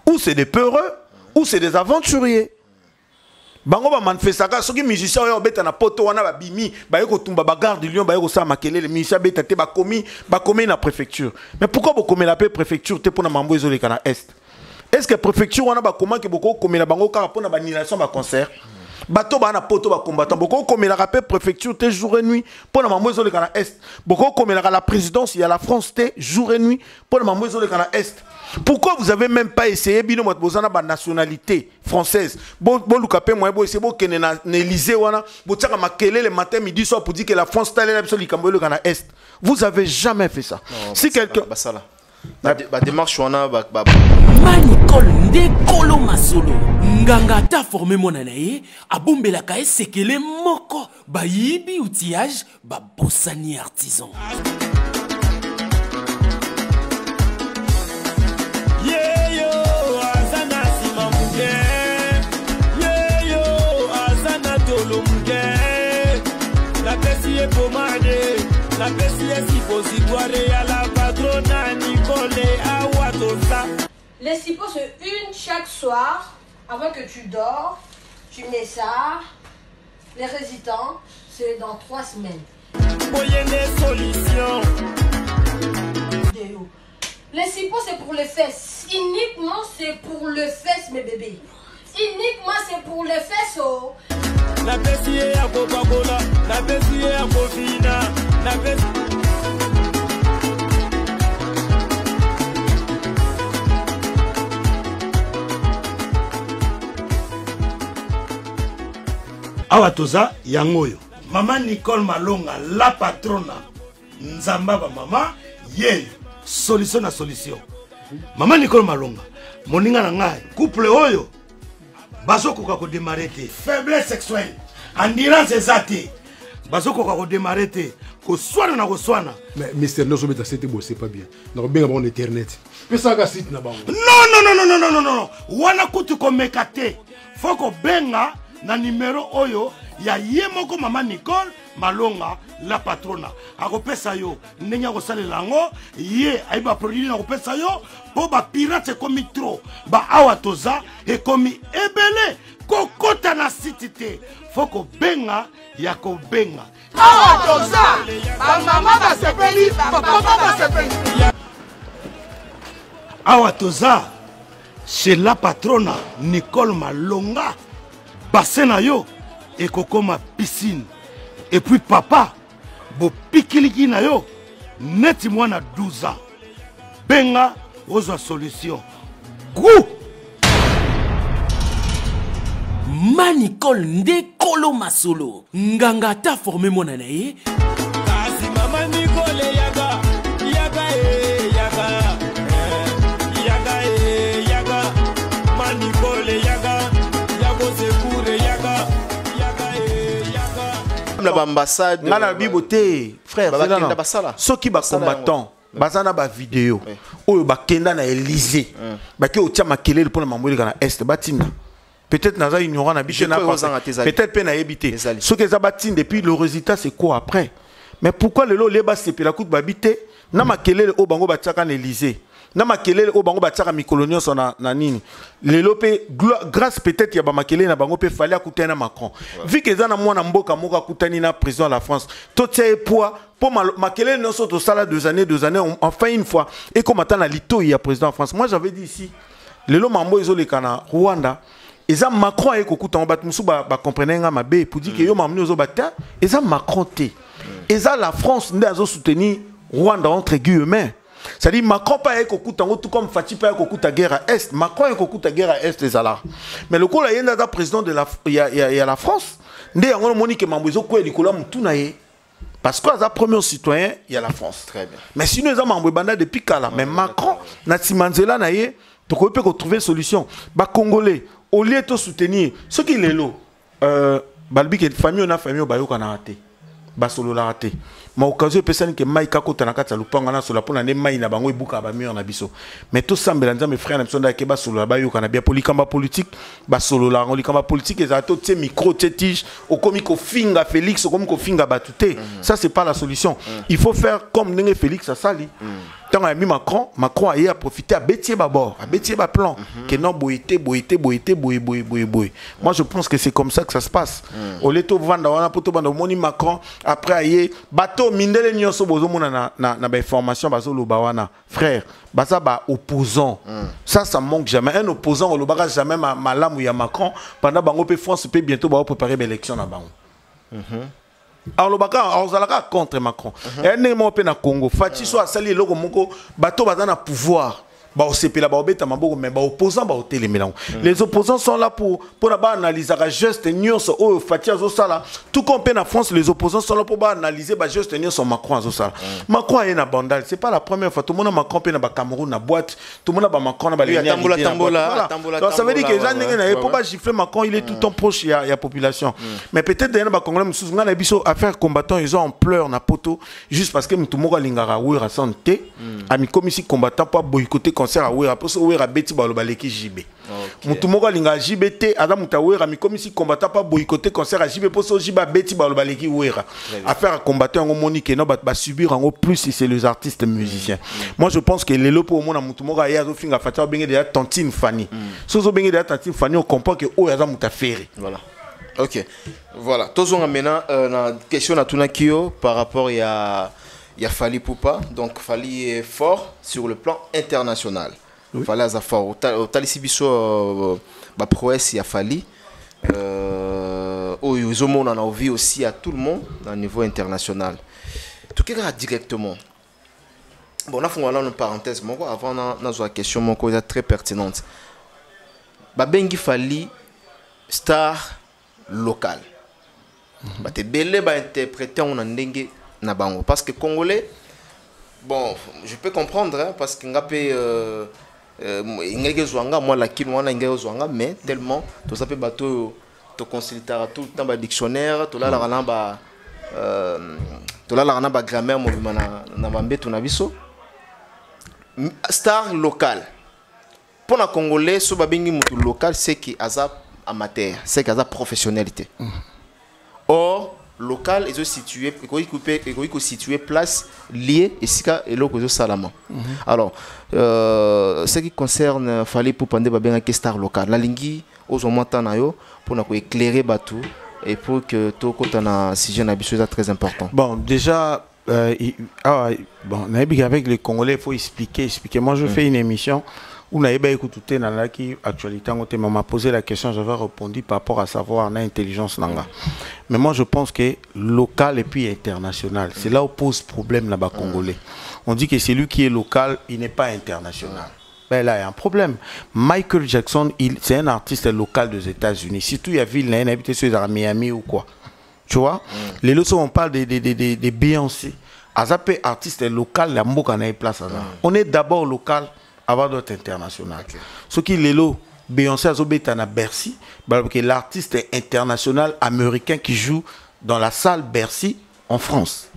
ou c'est des peureux ou c'est des aventuriers bango ba manifester ka soki musicien aéro beta na poto wana ba bimi ba yeko tumba ba garde lion ba yeko sa makelele musicien beta te ba komi na préfecture mais pourquoi vous commet la préfecture te pour na mambo ezoleka na est. Est-ce que la préfecture on a comment que beaucoup comme la bango car pour la annulation de concert bateau bana poto ba combattant beaucoup comme la rappel préfecture te jour et nuit pour la mamoise le Canada Est beaucoup comme la présidence il y a la France te jour et nuit pour la mamoise le Canada Est. Pourquoi vous avez même pas essayé bino mot bozana ba nationalité française bon lukape moi bo essayer bo que na Élysée wana bo tsaka makele le matin midi soir pour dire que la France t'a le Cameroun le Canada Est. Vous avez jamais fait ça. Non, si quelqu'un ba démarche wana Manicol ndekolo masolo nganga ta formé monana ye abombela ka esekele moko ba yibi outillage ba bossani artisan yeyo azana simamuge yeyo azana tolomge la pesi pomade la pesi suppositoire ya la patrona Nicole awatosa. Les sipo c'est une chaque soir avant que tu dors, tu mets ça. Les résidents, c'est dans 3 semaines. Les sipo c'est pour les fesses. Uniquement c'est pour les fesses mes bébés. Uniquement c'est pour les fesses oh. La pessier à Coca-Cola, la pessier à Cofina, la pessier. Awa toza yangoyo Maman Nicole Malonga la patrona nzamba ba mama ye solution na solution. Maman Nicole Malonga moninga na ngai couple oyo bazokoka ko démarrer te faiblesse sexuelle endurance ezate bazokoka ko démarrer te koswana na koswana. Mais Mister Nozo beta c'était beau, c'est pas bien. Na bien bon internet. Mais ça ga site na bango. Non. Wana kutu ko mekate. Foko benga na numéro oyo ya yemoko Maman Nicole Malonga la patrona. Akopesa yo ndenya ko salela ngo ye aiba produit na kopesa yo po ba pirate komi trop. Ba awa toza e komi ebele kokota na site te. Foko benga ya ko benga. Awa toza ba mama ba sepeli ba papa ba sepeli. Awa toza chez la patrona Nicole Malonga. Basena yo et kokoma piscine. Et puis papa bo pikiliki na yo neti mwana 12 ans. Benga ozo solution. Gou Manicole nde kolo masolo nganga ta formé mona na ye kasi mama Nicole yaga Manicole yaga sekure yaga l'ambassade ngana biboté frère ceux qui ba combattant bazana ba vidéo oyo ba kenda na Élysée ba ke otia makelele pour na mamweli kana est batinda peut-être naza ignorant na biche na peut-être pe na ebité ceux qui za batine depuis le résultat c'est quoi après mais pourquoi le lo leba sepela coup babité na makelele o bango batiaka na Élysée na makelele o bango batiaka mikolonio so na nini lelo pe grâce peut-être ya ba makelele na bango pe fallait akutana Macron vu que za na mwana mboka moko akutani na président de la France to tie poids pour makelele non so to sala 2 années enfin une fois et comme attend la lito ya président de France moi j'avais dit ici lelo mambo ezole kana Rwanda eza Macron et kokuta bat musu ba comprendre nga mabe pour dire que yo mamno zo bata eza Macron te eza la France ndazo soutenir Rwanda entre guillemets. C'est-à-dire Macron pas écouter tout comme Fati pas écouter guerre à est. Macron écouter guerre à est les ala. Mais le coup là il y a président de la il y a la France. Ndé on monique mambozo ko likola mutuna ye. Parce que as premier citoyen il y a la France. Très bien. Mais sinon ils ont mambo banda depuis kala mais Macron na Timanzela na ye to ko peut trouver solution. Ba congolais au lieu de soutenir ce qui est lo balbi que famille on a famille ba yo kana raté. Ba solo la raté. Ma occasion personne que maïka kota na kata lupanga na sola pona ne mai na bango ibuka ba mur na biso mais tout sambela nza mes frères na bisonda ke ba solo ba yo kana bien polikamba politique ba solo la ngolikamba politique et to te micro te tige au komiko finga Félix au komiko finga batute ça c'est pas la solution il faut faire comme Ndenge Félix a sali tant a mis Macron a eu à profiter à bêtier bord à bêtier ba plan que non boité boy. Moi je pense que c'est comme ça que ça se passe au leto vanda wana poto banda moni Macron après aye bateau mindele nyonso bozo mona na ba information bazo lo bawana frère baza ba opposant ça manque jamais un opposant lo baka jamais malamu ya Macron pendant bango pe France peut bientôt ba préparer l'élection na bango alors le baka ozalaka contre Macron et némo pe na Congo Fati so asali loko moko bato baza na pouvoir ba osepela ba obeta maboko mais ba opposant ba hotelemela les opposants sont là pour analyser la geste nyonso o Fati azo sala tout comme pe na France les opposants sont là pour analyser ba geste nyonso Macron azo sala Macron est na bandal c'est pas la première fois tout le monde Macron pe na ba Cameroun na boîte tout le monde ba Macron na ba tambola ça veut dire que les gens ne pour pas gifler Macron il est tout le temps proche il y a population mais peut-être derrière ba Congolais mususu ngana biso affaire combattant ils ont en pleurs na poto juste parce que tout le monde lingara wira santé ami commissi combattant pas boycotter concert à wira parce que wira beti ba lobaleki JB mutu moko linga JBT adam mutawera mi komisi combattant pas boycotter concert à JB pour so jiba beti ba lobaleki wira affaire combattant ngo monique no ba subir en plus si c'est les artistes musiciens moi je pense que les lopo mona mutu moko ya zo finga fata benge de Tantine Fanny so zo benge de Tantine Fanny on comprend que o ya za mutafere voilà. Ok, voilà. Tous on a maintenant une question à Tunakio par rapport à Fally Poupa. Donc Fally est fort sur le plan international. Oui. Fally est fort. Au Talisibiso, ma prouesse, il y a Fally. Au Yuzomon, on a envie aussi à tout le monde au niveau international. Tout qui est directement. Bon, on a fait une parenthèse. Avant, on a une question très pertinente. Babengi Fally, star local. Bah te belé ba interpréter on ndenge na bango parce que congolais bon je peux comprendre hein, parce que ngapé ngeke zwanga moi la kinwana ngeke zwanga mais tellement to ça peut bato to consulter tout le temps ba dictionnaire to la la ba tolala na ba grammaire mo na bambeto na biso star local pour na congolais so babengi mutu local c'est qui aza amateur c'est qui aza professionnalité or local est situé situé place liée et sika eloko salama. Alors ce qui concerne fallait pour pande babenga que star local la lingi aux moments na yo pour na ko éclairer batu et pour que tout côté na sujet na biso très important. Bon déjà bon avec les Congolais il faut expliquer. Moi je fais une émission où on a écouté dans qui actualité on m'a posé la question, j'avais répondu par rapport à savoir l'intelligence nanga. Mais moi je pense que local et puis international, c'est là où pose problème là-bas Congolais. On dit que celui qui est local, il n'est pas international. Ben là il y a un problème. Michael Jackson, c'est un artiste local des États-Unis. Surtout il y a ville, il a habité sur Miami ou quoi. Tu vois, les leçons on parle des Beyoncé. Azapé artiste local, la mboka na place. On est d'abord local avant d'être international. Ce qui est là, Beyoncé a na Bercy, l'artiste international américain qui joue dans la salle Bercy en France.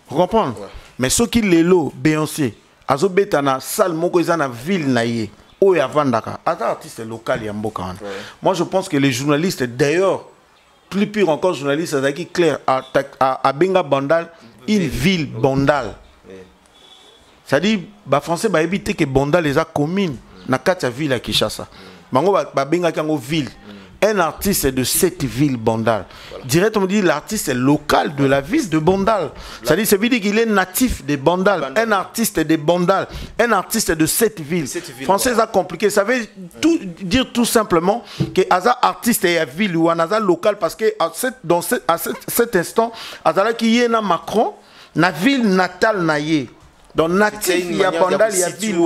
Vous comprenez? Mais ce qui est là, Beyoncé a na salle moko na ville naie. Oh ya vandaka. Artiste local ya mboka. Moi je pense que les journalistes d'ailleurs plus pire encore journaliste qui clair à Benga Bandal une ville Bandal. C'est-à-dire les Français va éviter que Bandal les a communes na katia ville à Kinshasa. Bango ba benga kango ville. Un artiste de cette ville Bandal. Directement dit l'artiste est local de la ville de Bandal. C'est-à-dire c'est dire qu'il est natif de Bandal, un artiste de Bandal, un artiste de cette ville. Français a compliqué, ça veut dire tout simplement que Aza artiste est à ville ou Aza local parce que à cet instant Azala qui est na Macron, na ville natale naie. Donc natif il y a Bandal, il y a ville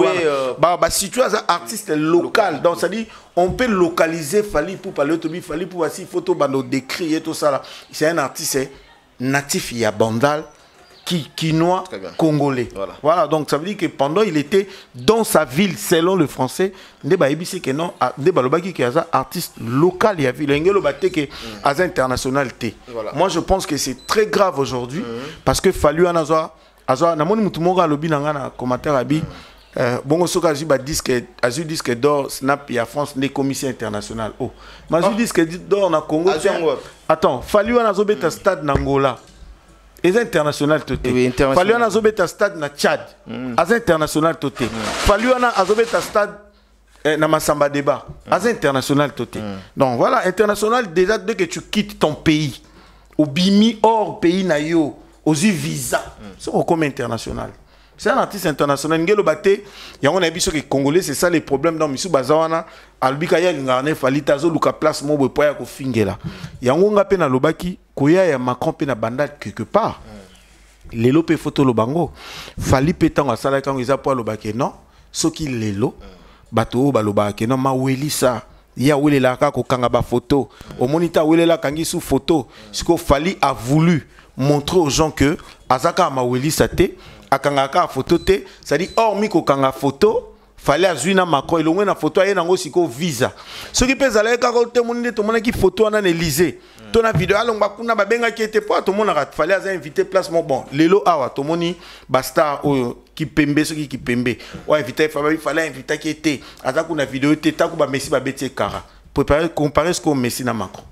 bah situé as artiste local. Donc ça dit on peut localiser Fally pour parler autobi Fally pour aussi photo bando décrit et tout ça là. C'est un artiste natif il y a Bandal quinois congolais. Voilà donc ça veut dire que pendant il était dans sa ville selon le français ndeba ebisi que non ndeba lobaki que as artiste local il y a ville ngelo baté que as international té. Moi je pense que c'est très grave aujourd'hui parce que Fally anazoa azo na moni mutu moko alobi na ngana commentaire abi bongo soka azu disque d'or snap ya France les commissions internationales oh mais azu disque d'or na Congo attends Fally wana zo beta stade na Angola les international toté Fally wana zo beta stade na Tchad az international toté Fally wana azo beta stade na Masamba Débat az international toté donc voilà international déjà dès que tu quittes ton pays au bimi hors pays na yo aux visa c'est comme international. C'est un artiste international. Ngelo baté, ya on a vu que les Congolais c'est ça les problèmes dans Misu Bazawana, albika ya ngane Fally tazo luka place mo boy poya ko fingela. Ya ngonga pe na lobaki koya ya Macron pe na bandade quelque part. Lelo pe photo lobango. Fally pe tango sala quand ils a po lobaki non, soki lelo bato ba lobaki non ma welisa. Ya wele la ka ko kanga ba photo. Au moniteur wele la kangi sous photo. Ce que Fally a voulu montrer aux gens que Azaka Maweli Sate, Akangaka photo te, c'est-à-dire hormis ko kanga photo, fallait azuina Macron, il a une photo à un siko visa. Ce qui peut aller quand tout le monde qui photo en Élysée. Ton vidéo along bakuna babenga qui était pas tout le monde a fallait inviter placement bon. Lelo awa tout le monde basta qui pembe ce qui pembe. Ou inviter fallait inviter qui était. Azaka una vidéo était ta ko ba Messi ba beti kara. Préparer comparer ce qu'on Messi na Macron.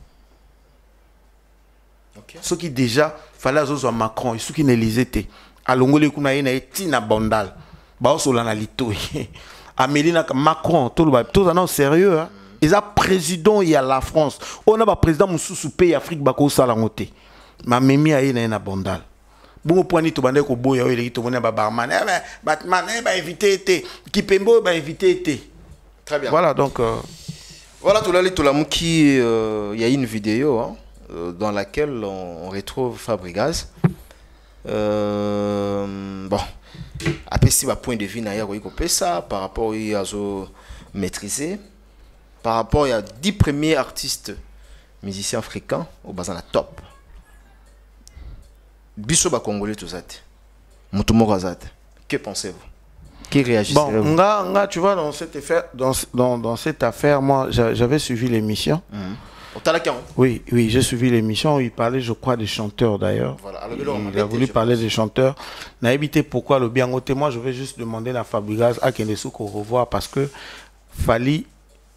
Ce qui déjà fallait à Macron et ce qui n'Élysée alongole kuna ina etina Bandal ba so la lito Amélie Macron tout non sérieux hein ils a président il y a la France on a ba président mususu pays Afrique ba ko sala ngote ma memi a ina Bandal bon point to bande ko boya ile to bona ba barman Batman ba invité été qui pembo ba invité été très bien voilà donc voilà tout la muki il y a une vidéo hein, dans laquelle on retrouve Fabregas. Bon, après si ma point de vue n'a ça par rapport à maîtriser, par rapport à 10 premiers artistes musiciens africains au bas la top. Biso ba congolais tout ça. Que pensez-vous? Qui réagissez-vous? Bon, tu vois dans cette affaire, moi j'avais suivi l'émission. Oui, oui, j'ai suivi l'émission. Il parlait, je crois, des chanteurs d'ailleurs. Voilà. Il a voulu parler des chanteurs. N'a évité pourquoi le bien côté. Moi, je vais juste demander à Fabregas à Kendesouk au revoir parce que Fally,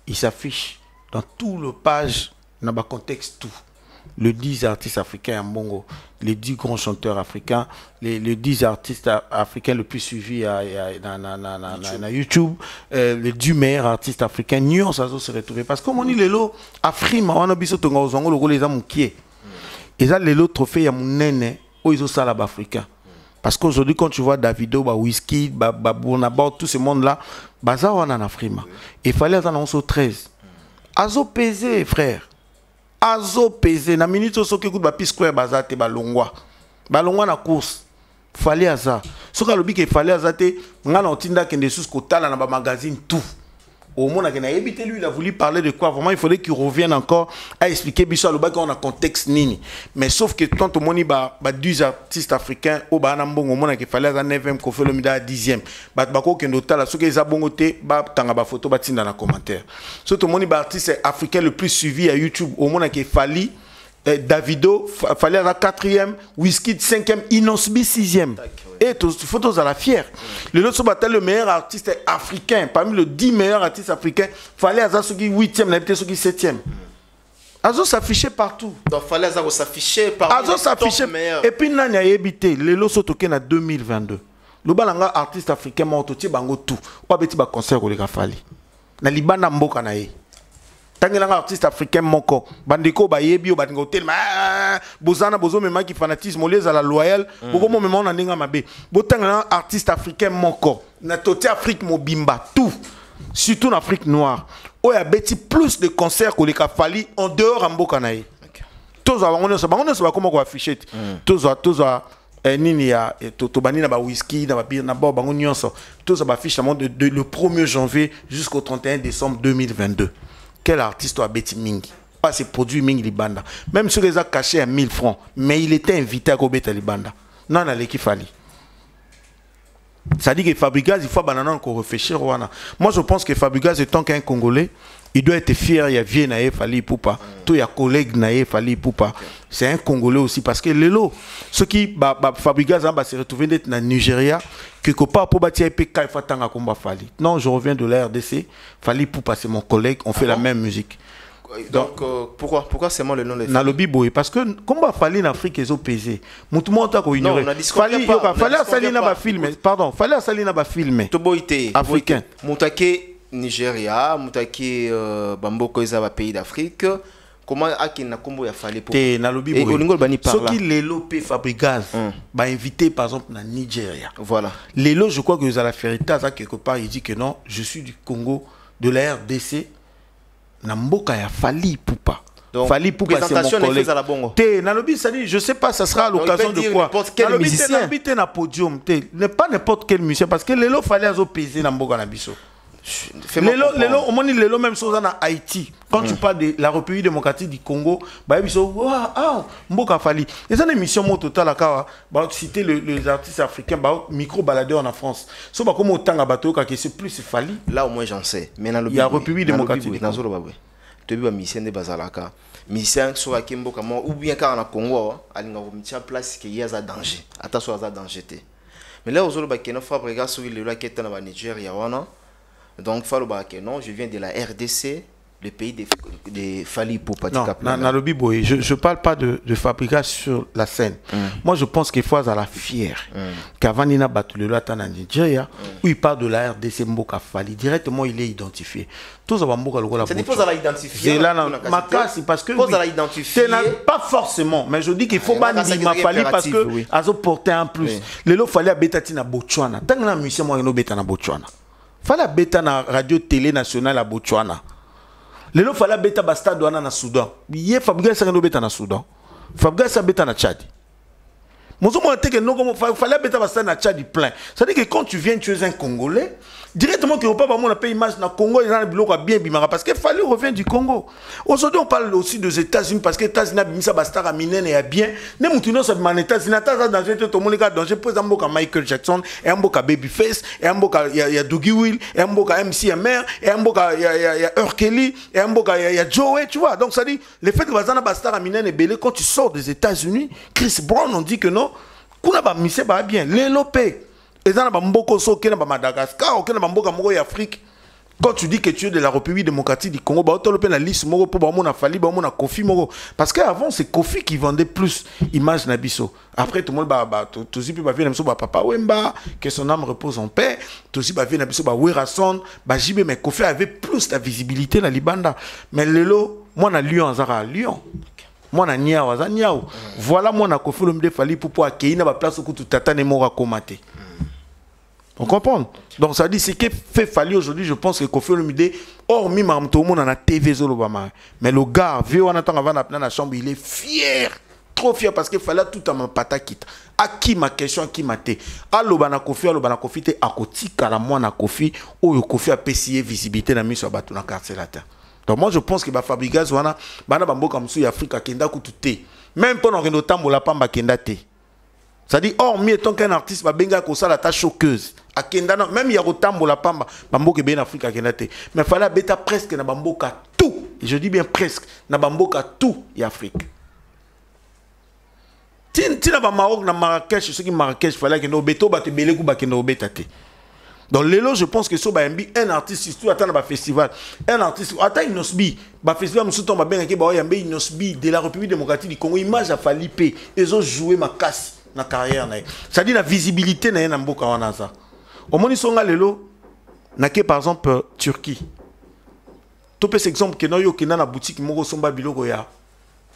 il s'affiche dans tout le page, dans le contexte tout. Les 10 artistes africains en Bongo, les 10 grands chanteurs africains, les 10 artistes africains le plus suivis dans YouTube, les 10 meilleurs artistes africains, Nyon, ça se retrouver. Parce que comme on dit, les lots, Afrima, on a besoin de le rôle les amoukiers. Et ça, les lots trophées, il y a mon nene, où ils ont ça là-bas africain. Parce qu'aujourd'hui, quand tu vois Davido, Wizkid, Burnabout, tout ce monde-là, ça, on en Afrima. Il fallait attendre 13. Azo pesé, frère. Azo pesé na minute so ke coup ba P-Square bazate balongwa na course fallait aza soka lobi ke fallait azate ngana otinda kende sous kotala na ba magazine tout au monde que na évité lui il a voulu parler de quoi vraiment il fallait qu'il revienne encore à expliquer biso le bas qu'on a contexte nini mais sauf que tant au moni ba 12 artistes africains au ba na mbongo mona que fallait za 9e ko fait le mida 10e ba ko kendo tala soki za bongo te ba tanga ba photo ba tinda na commentaire surtout moni ba artiste africain le plus suivi à YouTube au monde que Fally Davido fallait à la 4e, Wizkid 5e, Inosbi 6e. Et toutes photos à la fière. Le autre battait le meilleur artiste africain. Parmi les 10 meilleurs artistes africains, fallait à ce qui 8e, n'habité ce qui 7e. Azo s'affichait partout. Donc fallait à s'afficher partout. Azo s'affichait. Et puis il a habité. Le lot s'otoqué en 2022. Le balanga artiste africain m'a autoti bango tout. Ou abeti ba concert au Fally. Na libana mboka na ye. Tangelanga artiste africain moko bandiko ba yebi o bandiko tel bozana bozo mema ki fanatisme les à la loyal boko mo mema na ndinga mabe botangela artiste africain moko na toté Afrique mobimba tout surtout en Afrique noire o ya beti plus de concerts que les Fally en dehors en mboka na ye tous on se va comment ko afficher tous nini ya to bani na ba whisky na ba bière na ba bango nyonso tous ba affiche de le 1er janvier jusqu'au 31 décembre 2022. Quel artiste a Betty Mingi? Pas ses produits Mingi Libanda. Même si les a cachés à 1000 francs, mais il était invité à Gobeta Libanda. Non, il qu'il fallait. Ça dit que Fabregas, il faut qu'on réfléchir. Moi, je pense que Fabregas, étant qu'un Congolais, il doit être fier. Il y a Vieux Naé Fally Poupa. Tout il y a collègue Naé Fally Poupa. C'est un Congolais aussi. Parce que les lots, ceux qui Fabregas se retrouver d'être dans le Nigeria, quelque part pour bâtir un PK, il faut attendre à combat Fally. Non, je reviens de la RDC. Fally Poupa, c'est mon collègue. On fait la même musique. Donc, pourquoi c'est moi le nom de Nalobi Boy? Parce que combat Fally en Afrique, ils ont pesé. Moutoumou ta ko ignorer. Fally à Sali na ba filmer. Pardon, Fally à Sali na ba filmer. Toboité africain. Moutake Nigeria, Moutake Bamboko Ezaba pays d'Afrique. Comment aki na kombo ya Fally pour te Nalobi Boy. Olingol bani par là. Ce qui lelo pe Fabregas ba invité par exemple na Nigeria. Voilà. Lelo, je crois que vous allez faire ça quelque part, il dit que non, je suis du Congo, de la RDC. Namboka ya Fally Poupa. Donc, Fally Poupa c'est mon collègue. Te nalobi sali, je sais pas ça sera à l'occasion de quoi. N'importe quel musicien. Nalobi na podium, te n'est pas n'importe quel musicien parce que lelo Fally azo peser na mboka na biso. Lelo au moins lelo même chose en Haïti. Quand tu parles de la République démocratique du Congo, bah biso mboka Fally. Et ça une émission mo total akawa, bah citer les artistes africains, bah micro baladeur en France. So bah comme autant à bateau que c'est plus Fally. Là au moins j'en sais. Mais dans le la République démocratique du Congo. Tu as musicien de Bazalaka. Musicien sur la Kimbo ou bien car en Congo, alinga ko place que y a za danger. Attention à za danger. Mais là aujourd'hui bah Keno Fabregas sur le là qui est dans Nigeria wana. Donc, non, je viens de la RDC, le pays de Fally Poupa. Non, je ne parle pas de Fabregas sur la scène. Moi, je pense qu'il faut à la fière. Qu'avant, il y a battu le latin en Nigeria, où il parle de la RDC Mboka Fally. Directement, il est identifié. Tous à Mboka Logola. C'est pas à l'identifier. C'est là, ma casse, parce que. Pas à l'identifier. Pas forcément, mais je dis qu'il faut pas Nima Fally parce que. Azo porter un plus. Le lot Fally a bétati na Botswana. Tant que la musicien, moi, il a bétati na Botswana. Fallait bêta na radio télé nationale à Botswana. Lelo fallait bêta basta douana na Soudan. Hier Fabregas s'est bêta na Soudan. Fabregas s'est bêta na Tchad. Mon zoom a été que non comme fallait bêta basta na Tchad plein. Ça veut dire que quand tu viens tu es un Congolais, directement que pas on a payé image na Congo il y a bien bimara parce que fallait revient du Congo. Aujourd'hui on parle aussi des États-Unis parce que les États-Unis ça basta raminer et bien ne mutino ça man États-Unis dans tout le monde dans je pose un mot comme Michael Jackson et un mot comme Babyface et un mot il y a Dougie Will et un mot comme MC Hammer et un mot il y a R. Kelly et un mot il y a Joey, tu vois. Donc ça dit le fait que bazana basta raminer et belé quand tu sors des États-Unis, Chris Brown on dit que non kuna ba mise ba bien l'élopé. Et ça, Madagascar, Afrique. Quand tu dis que tu es de la République démocratique du Congo, tu as la liste pour Fali, Kofi. Parce qu'avant, c'est Kofi qui vendait plus images Nabiso. Après, tout le monde, tout aussi, Papa Wemba, que son âme repose en paix. Tout aussi, Nabiso, Werason, Jibé, mais Kofi avait plus de visibilité dans Libanda. Mais Lelo, moi, à Lyon, à Lyon. Moi, à Niao. Voilà, moi, à Kofi, l'homme Fali pour pouvoir accueillir la place où tu t'attends et mora komate. On comprend. Donc ça dit, ce qui fait Fali aujourd'hui, je pense que Kofi Olomide, hormis tout le monde en a TV Zolobama. Mais le gars, vu on attend avant d'appeler la chambre, il est fier. Trop fier parce qu'il fallait tout à ma pata quitte. À qui ma question, à qui ma té. Alobana Kofi, te akoti karamwana Kofi, ou le Kofi a payé visibilité dans sur bateau dans quartier latin. Donc moi je pense que ba Fabregas wana, bana bambo comme sous Afrique kenda kututé. Même pendant que nous tambo la pamba kenda té. Ça dit, hormis étant qu'un artiste, benga ko la tâche choqueuse. A Kenda, même il y a autant la pamba, bambo que bien Afrique à Kenda. Mais fallait bêta presque na bambo ka tout. Et je dis bien presque, na bambo ka tout y Afrique. Tina ba Maroc na Marrakech, ce qui Marrakech fallait que nos béto ba te belé ku ba que nos bétate. Donc l'élo, je pense que so ba un artiste surtout attend ba festival, un artiste attend Inosbi, ba festival musu tomba bien ke ba yambe Inosbi de la République démocratique du Congo, image a Falipe, ils ont joué ma casse. Na carrière na ça dit la visibilité na mboka wana ça au moni songa lelo na ke par exemple Turquie to pe exemple que no yo kina na boutique moko somba biloko ya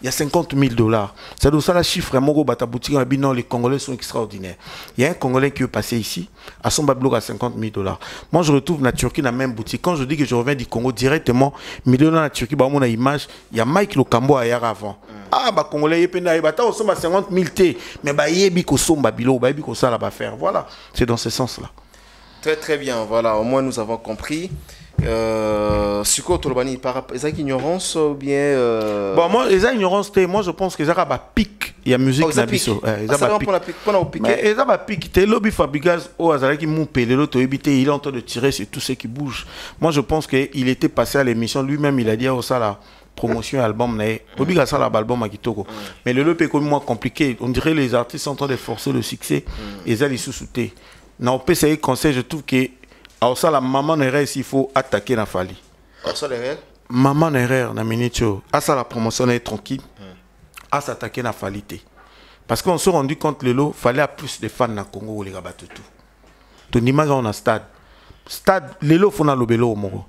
il y a $50,000. Ça doit ça la chiffre moko bata boutique na bino les Congolais sont extraordinaires. Il y a un Congolais qui est passé ici à son biloko à $50,000. Moi je retrouve na Turquie la même boutique. Quand je dis que je reviens du Congo directement, milieu dans la Turquie ba mon image, il y a Mike Lokambo ailleurs avant. Ah bah Congolais yepena bata au somba 50,000 T mais bah yebi ko somba bilo ba yebi ko ça là ba faire. Voilà, c'est dans ce sens là. Très très bien, voilà, au moins nous avons compris. Sur quoi Tolobani par exemple ignorance ou bien bon moi les ignorance moi je pense que ça va pic il y a musique na biso ça va pic mais ça va pic te lobby Fabregas au hasard qui mon pelé l'auto éviter il est en train de tirer sur tout ce qui bouge. Moi je pense que il était passé à l'émission lui-même il a dit oh ça là promotion album obligatoire l'album à Kitoko mais le EP est comme moins compliqué on dirait les artistes sont en train de forcer le succès et ça les sous-souter non PCI conseil je trouve que alors ça la maman erreur s'il faut attaquer la Fali alors ça l'erreur maman erreur na minitio à ça la promotion est tranquille à s'attaquer la Fali parce qu'on s'est rendu compte le lot fallait plus de fans na Congo ou les rabattu tout ton image on a stade le lot faut na lobelo au moro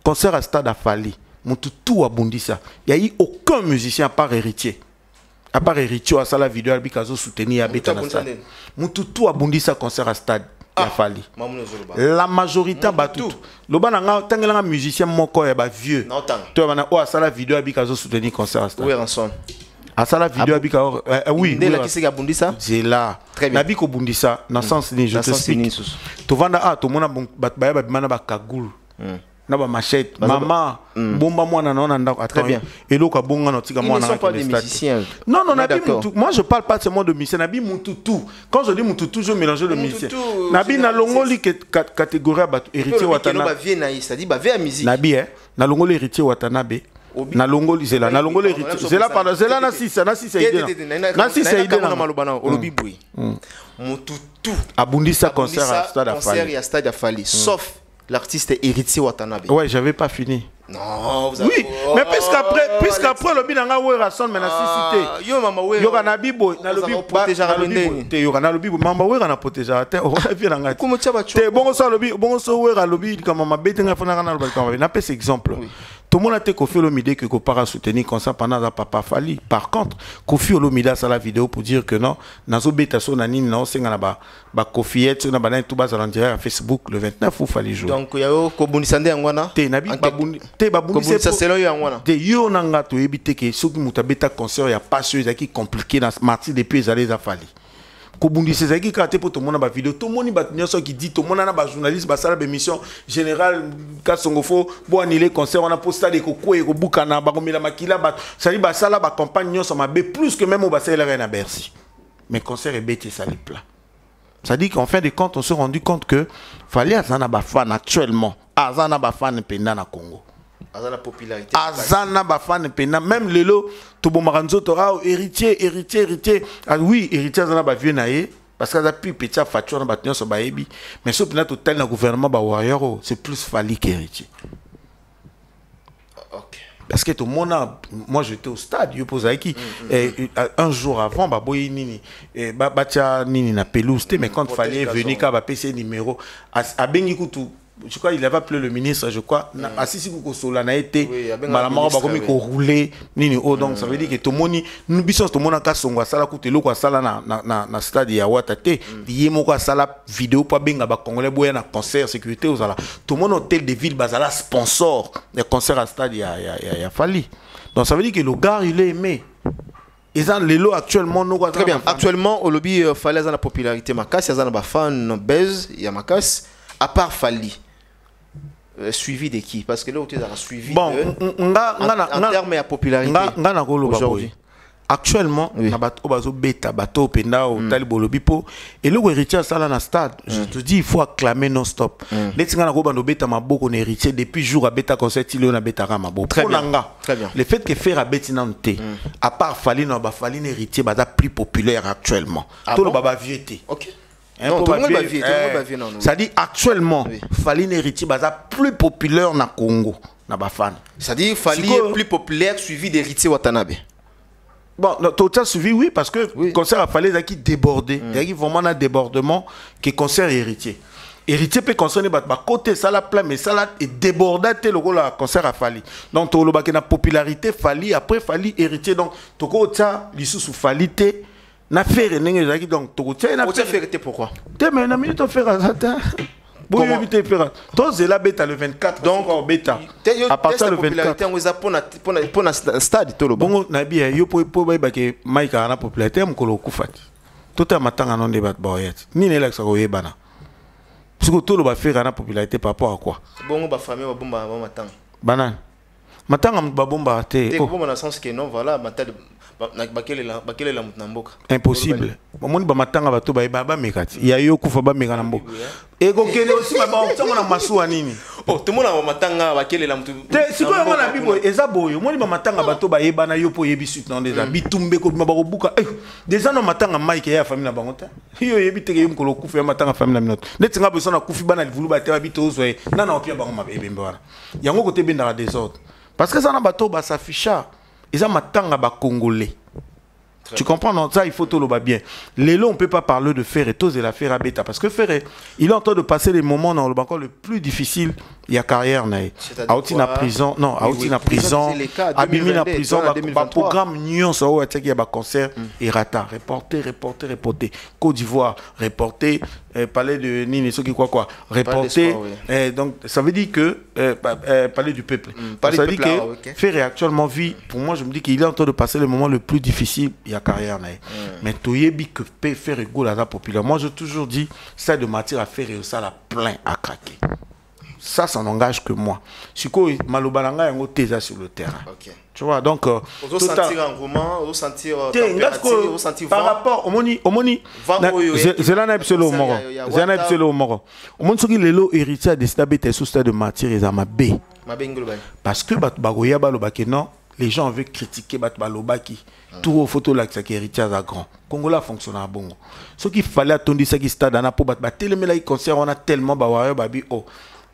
concert à stade à Fali mon tout a bondi ça il y a eu aucun musicien à part héritier à ça la vidéo albikazo soutenir à beta na stade mon tout a bondi ça concert à stade ya Fali la majorité battu le bananga tangela musicien moko ya ba vieux to bana o asala vidéo abikazo soutenir concert oui ranson asala vidéo abikazo oui ndela kiseka bundisa c'est là nabiko bundisa na sens ni je te explique to vanda to mona bat ba bimana ba kagul na ba machette maman bomba mwana naona ndako attends et l'autre bonga notika mwana na pas des musiciens non moi je parle pas seulement de musicien nabi mututu quand je dis mututu je mélange le musicien nabi na longoli catégorie ba héritier watanabe ba vie na ça dit ba vie à musique nabi na longoli héritier watanabe na longoli c'est là na longoli héritier c'est là par c'est là na 6 c'est idée na malobana olobi boui mututu abundisa concert à stade à Fali sauf l'artiste héritier Watanabe. Ouais, j'avais pas fini. Non, vous avez... Oui, mais puisqu'après le binanga Werason mais na cité. Yo mama we. Yo kana bibo na lobi protéger abende. Te yo kana lobi mama we kana protéger te. On a vu nanga. Comment tu vas te bongo so lobi bongo so wera lobi comme mama betenga fona kana lobi comme na pèse exemple. Tout le monde a été Kofi Olomide que para soutenir comme ça pendant la papa Fali. Par contre, Kofi Olomide a la vidéo pour dire que non, nazo beta so na nini non senga na ba Kofiette na bana tout bas en direct à Facebook le 29 ou Fali jour. Donc yo ko bundisande ngwana. Te nabi babundi te babundi c'est selo yo ngwana. De yo nanga to ebite que soki muta beta concert ya pas ceux qui compliqué dans martyr depuis les années à Fali. kobundisa ezaki kaka te mpo tomona bavideo tomoni bato nyonso qui tomona na bajournaliste basala bémission général kasongofo bo anile concert wana mpo stade ekokwea ekobukana bakomela makila bato sali basala bacampagne nyonso mabe plus que même oyo basalelaka na Bercy mais concert ebeti esali plat. Ça dit qu'en fin de compte, on s'est rendu compte que fallait Azana Bafan actuellement. Azana Bafan Penda na Congo. Azana popularité. Azana Bafan Penda. Même Lelo, Tobo Maranzo, héritier. Ah oui, héritier Azana Bafien naé. Parce qu'il y a plus petit facture dans Batnion sur Baebi. Mais ce que total dans le gouvernement Warrior, c'est plus Fali qu'héritier. Ok. Parce que tout le monde, moi j'étais au stade, je posais qui un jour avant, baboy nini, batia nini na pelouse, mais quand il fallait venir, quand PC numéro, à Bengikutu, je crois il avait appelé le ministre, je crois, à Sisi Kukosola n'a été, malamara bakomi ko rouler nini oh donc ça veut dire que tout le monde, nous bisons tout le monde en cas songo sala koute lo ko sala na stade ya Watate, yemo ko sala vidéo pa benga ba congolais boya na concert sécurité aux ala, tout le monde hôtel de ville bazala sponsor des concerts à stade ya Fali. Donc ça veut dire que le gars il est aimé. Ils ont les lots actuellement nous. Très bien. Actuellement au lobby Fali a la popularité makas, il y a des fans buzz, il y a makas à part Fali. Suivi de qui? Parce que là, tu as suivi bon, en termes de popularité aujourd'hui. Actuellement, on a bateau bêta, bateau penda au talibolobipo. Et le héritier ça là dans stade, je te dis, il faut acclamer non-stop. Les tingana go bando bêta maboko on héritier depuis jour à bêta concert il on a bêta ramabo. Très bien. Le fait que faire à bêta nante, à part Fali non, Fali héritier bada plus populaire actuellement. Tout le baba viété. OK. Non, tout le monde ça dit actuellement, Fali héritier baza plus populaire na Congo, na bafan. Ça dit Fali est plus populaire suivi d'héritier Watanabe. Bon, tout ça suivi oui parce que concert a fallu qui débordé, il y a vraiment un débordement qui concert héritier. Héritier peut concerner bah côté ça la plein mais ça là est débordé tel le concert a fallu. Donc tout le bas na popularité Fali après Fali héritier donc tout ça l'issue sous falité. Na faire n'engagé donc tout ça na faire pourquoi mais na minute on fait ça bon éviter faire toi c'est la bêta le 24 donc en bêta à partir le 24 on za pour stade tout le bon na bien yo pour ba que Mike a na popularité mkolo kufati tout à matanga non débat boyet ni ne la ça ko yebana parce que tout le ba faire na popularité par rapport à quoi bon ba famille ba bomba ba matanga banane matanga ba bomba te oh bon dans le sens que non voilà matade impossible. Mon ba matanga bato ba mekati. Ya yo kufa ba meka na mboka. Ego kele aussi ba ontsongo na masuwa nini. Oh tout monde ba matanga bakelela mutu. Siko yango na bibo eza boyo. Mon ba matanga bato ba yeba na yo po yebi suite na ndeza bitumbe ko ba ko buka. Déjà no matanga Mike ya famille na bango ta. Yo yebi teke yo mkolo kufa ya matanga famille na minoto. Netinga beso na kufi bana livulu ba te ba bitozo e. Na na opia bango mabebe mbwana. Yango kote benda la désordre. Parce que ça na bato ba s'afficha. Ils ont matanga ba congolais. Tu comprends non ça il faut tout le bien. Lélo on peut pas parler de Ferré tous et la Ferré bêta parce que Ferré il est en train de passer les moments dans le encore le plus difficile il y a carrière naï. Aouti na prison non Aouti na prison Abimi na prison ba programme Nyon ça ouais il y a ba concert et rata reporter Côte d'Ivoire reporter palais de Nini ce qui quoi reporter donc ça veut dire que palais du peuple ça veut dire que Ferré actuellement vit pour moi je me dis qu'il est en train de passer le moment le plus difficile il y a carrière mais toyebi que peut faire égaux à la populaire moi j'ai toujours dit ça de matière à faire et ça la plein à craquer ça n'engage que moi si quoi malobalanga yango teza sur le terrain tu vois donc on sentir un roman on sentir température on sentir par rapport au moni zela na epselo moro au moni soki lelo héritier a décidé d'habiter sous stade de matière et amabe parce que bagoya balobaki non les gens veulent critiquer Balobaki. Tout au photo là que héritier à grand. Congola fonctionne à bon. Ce qu'il fallait attendre ça qui stade na po tellement là concert on a tellement bawayo babi oh.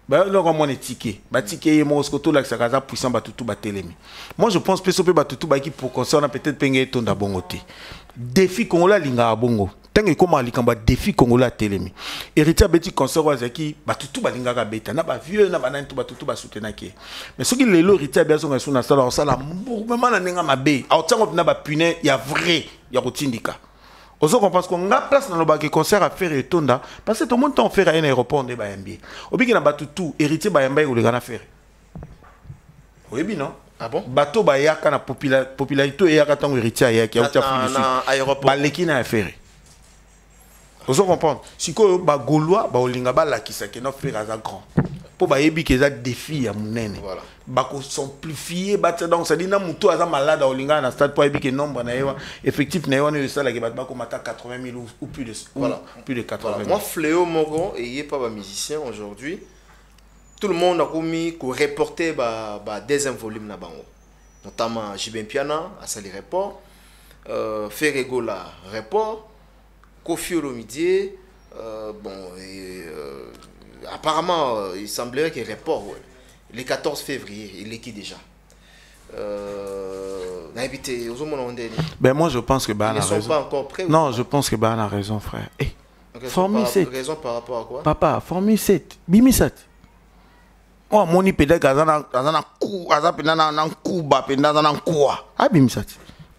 Bah là on est ticket. Ba ticket et mon scoto là que ça gaza puissant batutu batelemi. Moi je pense plus au batutu baki pour concert on a peut-être pengé ton da bongoté. Défi Congola linga bongo. Tangi comment likamba défi Congola telemi. Héritier beti concert wazaki batutu balinga ka beta na ba vieux na banani to batutu ba soutenaki. Mais ce qui les lo héritier bien son na sala on sala mouvement na ninga mabe. A otango na ba puné ya vrai ya kotindika. Ozo parce qu'on a place dans le bac concert à faire et tonda parce que tout le monde t'en fait à un aéroport de Bayambi. Obi na batutu héritier Bayambi ou le gana faire. Oui bien non. Ah bon? Bateau bayaka na popularité et yaka tango héritier ayaki a aéroport. Baleki na affaire. Vous comprenez? Si vous avez Gaulois, vous avez un frère grand. Pour que vous ayez des défis à mon aîné. Voilà. Vous simplifier, donc ça dit que vous êtes malade dans le stade pour que le nombre effectif n'est pas 80 000 ou plus de 80 000. Moi, Fléau Mogon, et il n'est pas un musicien aujourd'hui. Tout le monde a commis qu'on reportait le deuxième volume, notamment Jibin Piana, à Sali Report, Ferregola Report, Kofi Olomidie, apparemment, il semblerait qu'il y ait report. Ouais. Le 14 février, il est qui déjà? Ben moi je pense que Ben a raison. Ils ne sont pas encore prêts? Non, je pense que Ben a raison, frère. Hey, raison par rapport à quoi? Papa, Formule 7, Bimi 7. Oh, mon ipédé, Azana coup, Azana Kuba, Pendazana quoi? Ah, Bimi 7.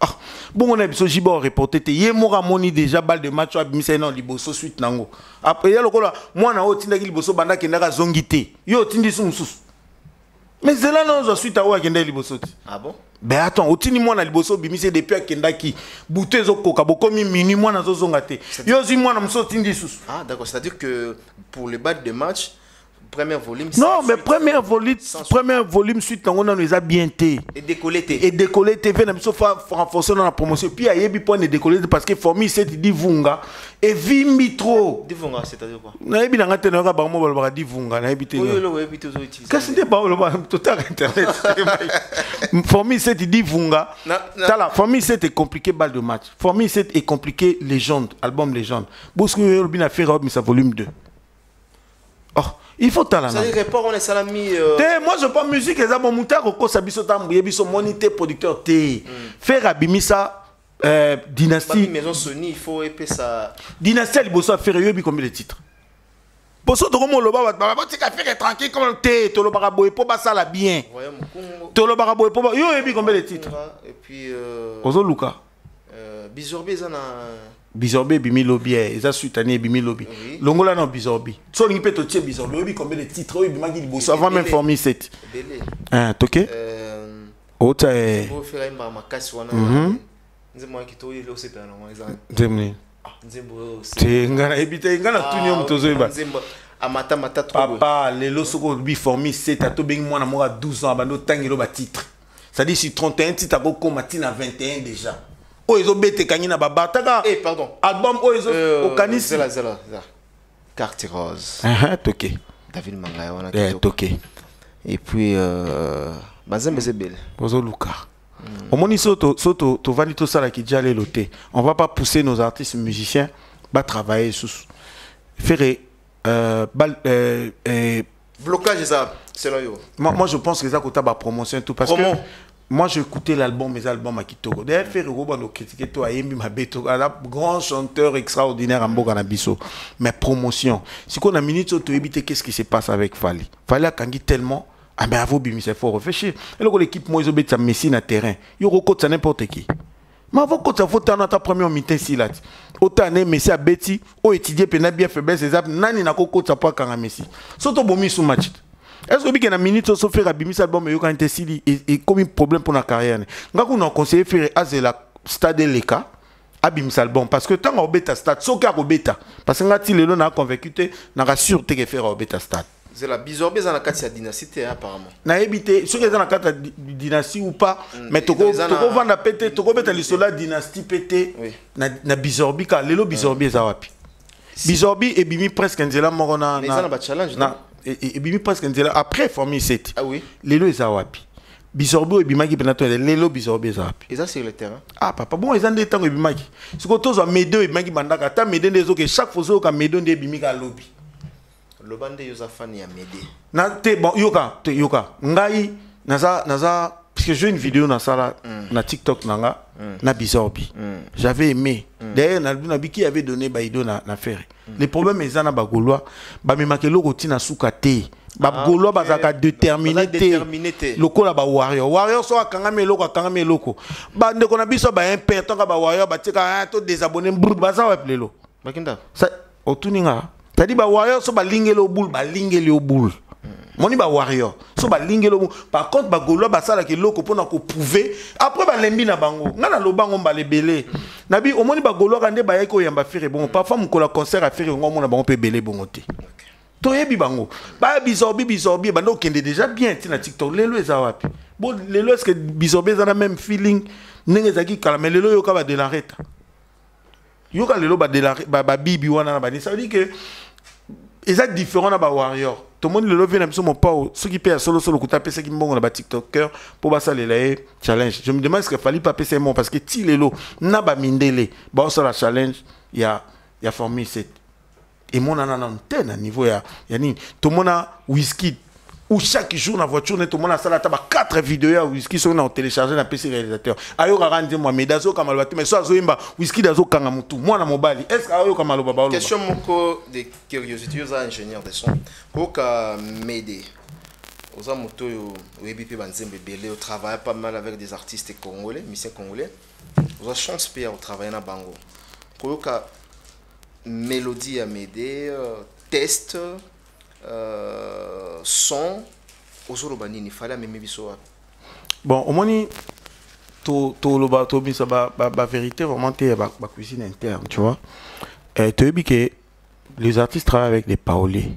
Ah, bon, on a besoin de reporter. Hier, moi, moni déjà balle de match, Bimi 7, non, liboso suite nango. Après, il y a le quoi, moi, na otinda ki liboso banda ki naga zongité. Yo, tindi sous. Mais c'est là, non, je suis à Ouakenda liboso. Ah bon? Ben attends, otini moi na liboso bimise depuis akenda ki bouté zo koka bokomi mini moi na zo zongate. Yo zi moi na mso tindi sous. Ah d'accord, c'est-à-dire que pour les battes de match, premier volume. Non, mais premier volume suite on a les a bien té. Et décollé fait na mso renforcer dans la promotion. Puis a yebi point de décoller parce que Formule 7 dit vunga et vimbi trop. Divunga c'est-à-dire quoi? Na yebi na ngate na ka ba mo ba divunga na yebi té. Oui, le yebi to utiliser. Qu'est-ce que pas le total internet. Formule 7 dit vunga. La Formule 7 est compliqué balle de match. Formule 7 est compliqué légende, album légende. Parce que le bin a fait mais ça volume 2. Oh, il faut talent. Ça dit report on est salami. Moi je pas musique et ça mon moutar au ça biso tambuye biso monité producteur té. Faire abimisa dynastie. Maison Sony il faut épais ça. Dynastie liboso faire yobi combien de titres. Poso to comme lo ba tika faire tranquille comme té to lo baraboy po ba ça la bien. To lo baraboy po yo yobi combien de titres. Et puis Ozo Luka. Bizorbe ça na Bizorbe bimi lobby eza suite année bimi lobby longola na Bizorbe so lingi pe to tie Bizorbe obi combien de titres obi bimaki liboso avant même Formule 7 hein toké ota pour faire une makasi wana nzemwa kito ile osepana na eza nzemni te ngana ebite ngana tunyo mtozo eba amata mata trop papa lelo soko bi Formule 7 ato bengi mwana moka 12 ans abando tangelo ba titre ça dit si 31 titres ako komatina 21 déjà. Ils ont bêté Kanina Baba. Pardon. Album au Canis. C'est là. Carte rose. Toké. David Mangaya, on a toké. Et puis, Bazem Bezebel. Bozo Luka. Au moins, soto vanito sala qui déjà les loter. On va pas pousser nos artistes musiciens à travailler sous. Faire blocage ça, c'est là. Moi, je pense que ça coûte la promotion tout parce que. Moi, j'ai écouté l'album, mes albums à Kitoko. D'ailleurs, Ferrero, on a critiqué toi, Ayembi Mabeto, un grand chanteur extraordinaire en Boganabiso. Mais promotion. Si on a minute, tu éviter qu'est-ce qui se passe avec Fali. Fali a kangi tellement. Ah, mais à vous, Bimi, c'est fort réfléchir. Et là, l'équipe, moi, ils ont mis sa Messi dans le terrain. Ils ont recoté n'importe qui. Mais avant que tu aies ta première mi-temps ici, là. Autant de Messi à Betty, ou étudier, puis bien faiblesse, et nani n'a pas de pas quand Messi. Surtout, bon, mis sous match. Est-ce que vous avez minute sur faire Abimi album et comme un problème pour la carrière? Nous avons conseillé de faire Azela Stade Leka Abimi album parce que tant que bêta stade, sauf qu'à bêta parce que nous avons convaincu que nous avons sûreté de faire bêta stade. C'est la bizarre dans la carte de dynastie apparemment. Na évité ceux qui sont dans la carte de dynastie ou pas mais tu vendre pété tu mettre les soldats dynastie pété na bizorbi car lelo bizorbi zawapi. Bizorbi et bimi presque nzela morona na. Mais ça na challenge. Et bimi presque nzela après Formule 7. Ah oui. Lelo ezawapi. Bizorbi et bimaki penato lelo bizorbi ezawapi. Et ça sur le terrain. Ah papa bon ils ont des temps et bimaki. Ce que tous en medo et bimaki bandaka ta medo des autres chaque fois que medo des bimika lobby. Le bande Yosafani a m'aider. Na te bon yoka ngai naza parce que j'ai une vidéo na sala na TikTok nanga na Bizorbi. J'avais aimé. D'ailleurs na biki avait donné baido na faire. Les problèmes ils na ba Gaulois ba memakelo rotina sukate. Ba Gaulois bazaka déterminé lokola ba warrior so akanga meloko ba ndeko na biso ba impertant ka ba warrior ba tika to désabonner baza wa plelo. Bakinda. Ça otuninga. C'est-à-dire ba warrior so ba lingelo boule. moni ba warrior so ba lingelo par contre ba golo ba sala ke loko pona ko prouver après ba lembi na bango ngana lo bango ba lebele nabi o moni ba golo kande ba yeko yamba faire bon parfois mon kola concert a faire ngo mona bango pe belé bon te to yebi bango ba bizorbi ba no kende déjà bien tina TikTok lelo eza wapi bon lelo est-ce que bizorbi za na même feeling ndenge zaki kala mais lelo yo ka ba de la reta yo ka lelo ba de la ba bibi wana na ba ça veut dire que exact différent na ba warrior tout le monde le vient même sur mon pas ceux qui paient solo ku taper ceux qui mbongo na ba TikToker pour ba ça les challenge je me demande est-ce qu'il fallait pas passer mon parce que ti lelo na ba mindele ba ça la challenge il y a formé cette et mon nana antenne à niveau ya ni tout le monde a whisky ou chaque jour dans la voiture tout le monde a ça là 4 vidéos à whisky sur on télécharger na PC réalisateur ayo rendre moi mais dazo kama lobati mais so azoimba whisky dazo kanga mutu moi na mobali est-ce que ayo kama loba ba question moko de curiosité aux ingénieurs de son pour ka m'aider aux amoto webipi banzembe belé au travail pas mal avec des artistes congolais musiciens congolais aux chance père au travail na bango pour ka mélodie à m'aider test son aux banini fallait même biso bon au moni to loba to bisa ba vérité vraiment te ba cuisine interne tu vois tu veux que les artistes travaillent avec des paroliers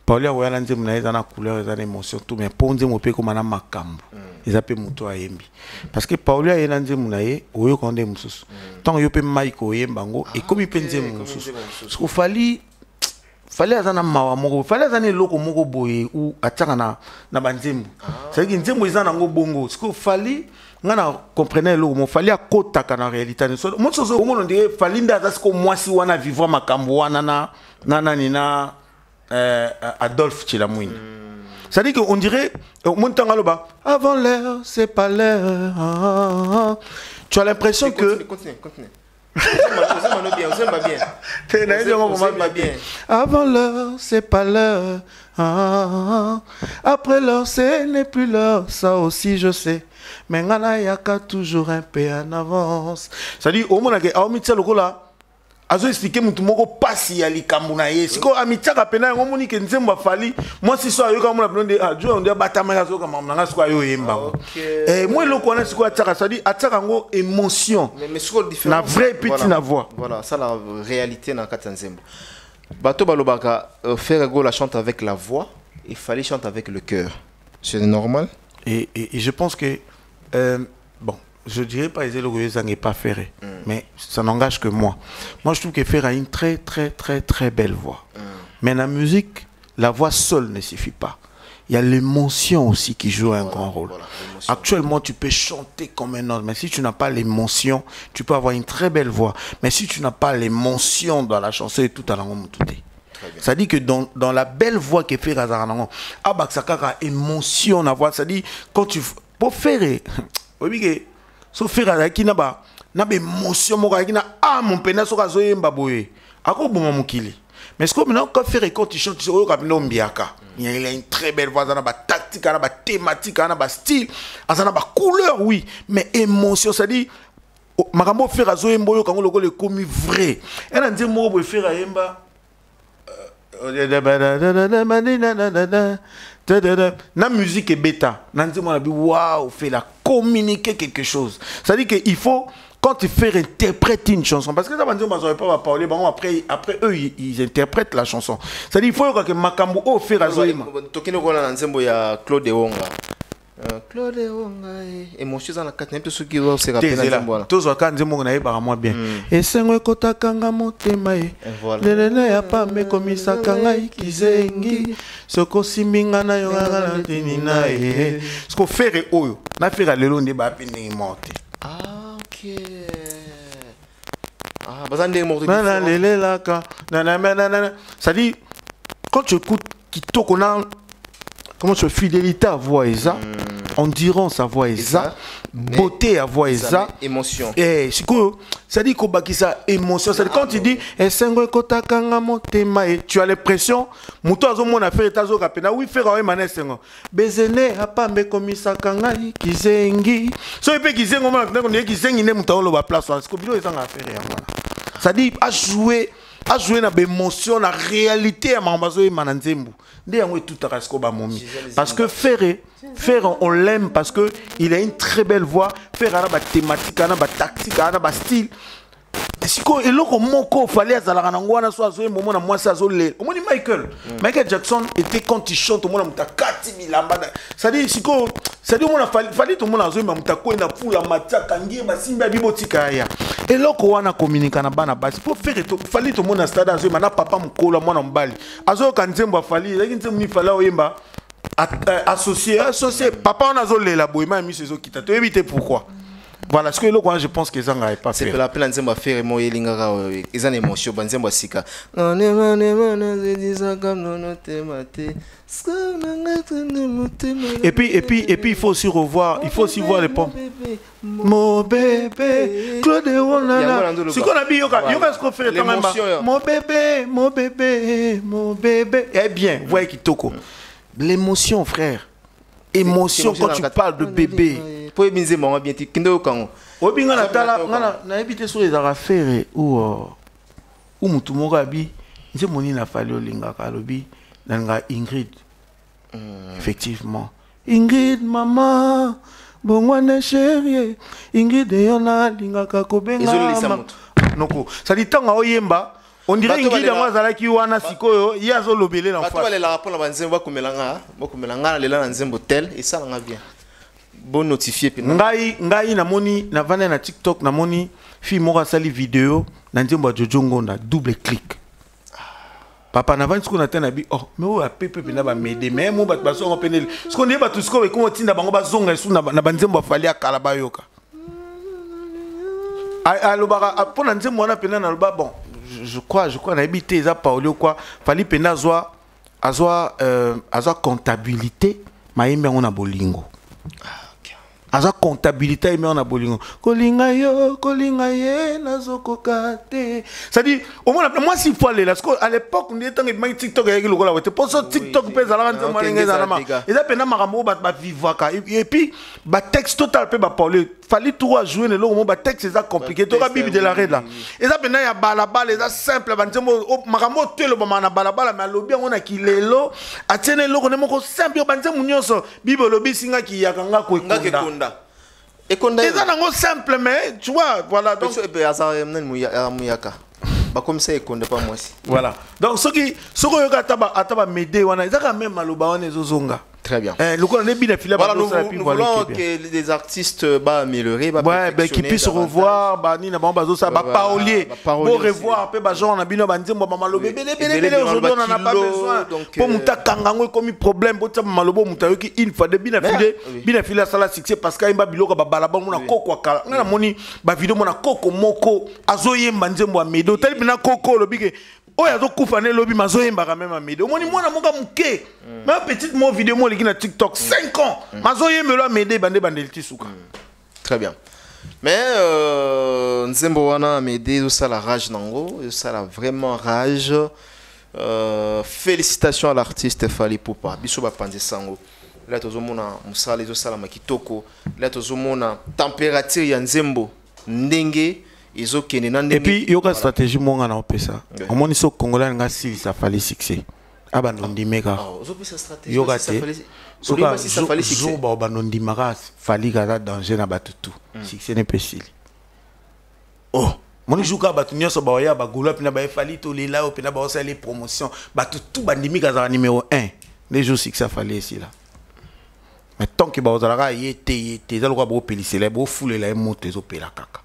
paroliers ouais là nzemu na eza na couleur eza na émotion tout mais pour nzemu pe comme na makambo eza pe muto ayembi parce que parolier eza nzemu na ye oyo konde mususu tant yo pe mic oyemba ngo et comme pe nzemu mususu parce qu'il fallait azana mawa moko fallait azana loko moko boye ou ataka na banzembo c'est que nzembo ezana ngo bongo parce que fallait ngana comprenez loko mo fallait akota kana réalité so mo sozo ngo ndé fallait ndaza ko mwasi wana vivre makambo wana na Adolphe Chilamwini ça dit que on dirait Montangaloba avant l'heure c'est pas l'heure tu as l'impression que continue avant l'heure, c'est pas l'heure. Après l'heure, ce n'est plus l'heure. Ça aussi, je sais. Mais ngana yaka toujours un peu en avance. Ça dit, au moins, azo expliquer mutu moko pasi ya likambo na ye siko amichaka pena ngo moni ke nzembo fali moi si so ayoka mona blonde ajo on dia batama ya soka mamna siko ayo yemba moi loko na siko ataka ça dit ataka ngo émotion mais siko différent na vraie petite na voix voilà ça la réalité na kata nzembo bato balobaka faire go la chante avec la voix il fallait chanter avec le cœur c'est normal et je pense que bon je dirais pas que le n'est pas ferré, mais ça n'engage que moi. Moi, je trouve que Ferré a une très, très, très, très belle voix. Mais la musique, la voix seule ne suffit pas. Il y a l'émotion aussi qui joue un grand rôle. Actuellement, tu peux chanter comme un autre, mais si tu n'as pas l'émotion, tu peux avoir une très belle voix. Mais si tu n'as pas l'émotion dans la chanson, tout à l'ensemble, tout est. Ça dit que dans la belle voix que Ferré a, émotion, la voix, ça dit, quand tu... Pour Ferré, so Ferré qui n'a pas émotion moko qui na mon pena so kazo yemba boye ako boma mukili mais ce que maintenant quand Ferré quand tu chantes oyo ka pena mbiaka il a une très belle voix na ba tactique na ba thématique na ba style na ba couleur oui mais émotion ça dit makambo Ferré zo yemba oyo kango lokole komi vrai et na nze moko boye Ferré yemba la musique est bêta. Waouh, fait la communiquer quelque chose. Ça dit qu'il faut, quand tu fais interpréter une chanson, parce que ça va dire, pas parler, bon, après eux, ils interprètent la chanson. Ça dit il faut que Makambo au faire à Zoïma. Claude Wonga. Claude Wonga, émotion dans la carte, n'importe ce qui va se rappeler dans le bois. Tous les cas, nous avons bien. Et c'est moi qui t'ai kanga motemae. Lelele ya pa me komisa kanga ikizengi. Soko siminga na yo ngala tini na e. Soko faire oyo. Na faire lelo ndi ba pini morte. Ah ok. Ah bazande morte. Na lele la ka. Na. Ça dit quand tu écoutes Kitoko na comment tu fidélité à voix eza, endurance à voix eza, beauté à voix eza, émotion. Eh, ça dit que ça émotion. C'est quand tu dis tu as l'impression muto azo mona faire tazo kapena oui faire ouais mané sengo. Bezene apa me komisa kangai kizengi. So epe kizengo mona na ko kizengi ne muto lo ba place parce que bilo ezanga faire ya mona. Ça dit à jouer a joué na émotion na réalité à mambazo et mananzembo ndé yango tout arasko ba momi parce que Ferre on l'aime parce que il a une très belle voix. Ferre a ba thématique a ba tactique a ba style. Siko eloko moko fallait azalaka nango wana so azo moment na mwasi azo le omoni Michael Jackson était quand il chante omona mutakati bilamba ça dit siko ça dit omona fallait tout monde azo mutako na pula matiaka ngie basimba bibotika ya eloko wana communiquer na bana basi pour faire to fallait tout monde na stade azo na papa mukolo mwana mbali azo kanzembo fallait leki nzembo ni fallait oyemba associé papa on azo le la boyema mi sezo kita to éviter pourquoi. Voilà ce que je pense que ça n'avait pas fait. C'est pour la peine de faire moi ils ont une émotion banzembo sika. Et puis il faut aussi revoir, il faut aussi voir les pommes. Mon bébé, Claude Ronana. Ce qu'on a dit yoga ce qu'on fait quand même. Mon bébé. Eh bien, voyez qui toko. L'émotion frère. Émotion quand tu parles de bébé. Pour bien mon bien kindo kango. Obinga na tala na habité sur les affaires ou mutu moko abi nze moni na fali olinga ka lobi nanga Ingrid. Effectivement. Ingrid maman bongwana chérie Ingrid yona linga ka kobenga. Noko. Ça dit tanga oyemba on dirait Ingrid yango zala ki wana sikoyo yazo lobele na fa. Bato la rapport na banzembo bakomelanga lela na nzembo tel et ça nga bien. Bon notifié ngai namoni na vana na TikTok namoni fi moko sali vidéo na nzembo Jojo Ngonda double clic papa na vana sikona tena bi oh mais o apepe na ba mede mais mo bat baso ngopendele sikona ba tout siko ko tinda bango bazonga su na banzembo fali akala bayoka alobaka pona nzembo wana pena na loba bon je crois na habité za Paolo quoi fali pena azwa comptabilité maimbe on a bolingo. Aza comptabilité mais on a bolingo kolinga ye nazoko kate ça dit au moins moi s'il faut aller là parce qu'à l'époque on était dans TikTok avec le gola pour ça TikTok peut zala nzema malinga zalama et ça pena makambo ba vivaka et puis ba texte total peut ba parler fallait tout jouer le moment ba texte c'est ça compliqué to ka bibi de la red là et ça pena ya balabala ça simple ba nzemo makambo telo ba na balabala mais lobi on a kilelo atene loko ne moko simple ba nzemo nyonso bibi lobi singa ki yakanga ko ekonda. Et c'est simple, mais tu vois, voilà. Donc, comme ça, il ne pas moi aussi. Voilà. Donc, ce qui est m'aider, on a quand même maloba on est zozonga. Très bien. Voilà, nous voulons que les artistes améliorés, qu'ils puissent revoir, parolier, pour revoir, aujourd'hui on n'en a pas besoin. Pour monter kangango comme problème, pour ça malobo mutayoki une fois de bien filer ça la succès parce qu'il y a biloko balaba mona koko akala. On a moni ba vidéo mona koko moko azoye manzembo amedo tel bina koko lobike. Oh ya kufa ne lobi mazoyemba quand même amedo. Moni mona moka muke. Mais petite mo vidéo mo leki na TikTok 5 ans. Mazoyemba lo amede bande tisuka. Très bien. Mais nzembo wana amede ça la rage nango, ça la vraiment rage. Félicitations à l'artiste Fally Ipupa. Biso ba panze sango. Là tozomona musala zo sala makitoko. Là tozomona température ya nzembo ndenge. Et puis, il y a une stratégie monga na opesa. Au moins, ils Congolais nga si ça fallait succès. Abandondi mega. Il y a ça fallait succès. Jour ba abandondi mega fallait gaza danger na batutu. Succès n'est pas si. Oh, mon jour ka batu nyoso ba ya ba golo pina ba fallait to lela o pina ba osa les promotions. Batutu bandimi gaza numéro 1. Les jours succès fallait ici là. Mais tant que ba ozalaka yete za lokwa bo pelisela bo foule la moto zo pela kaka.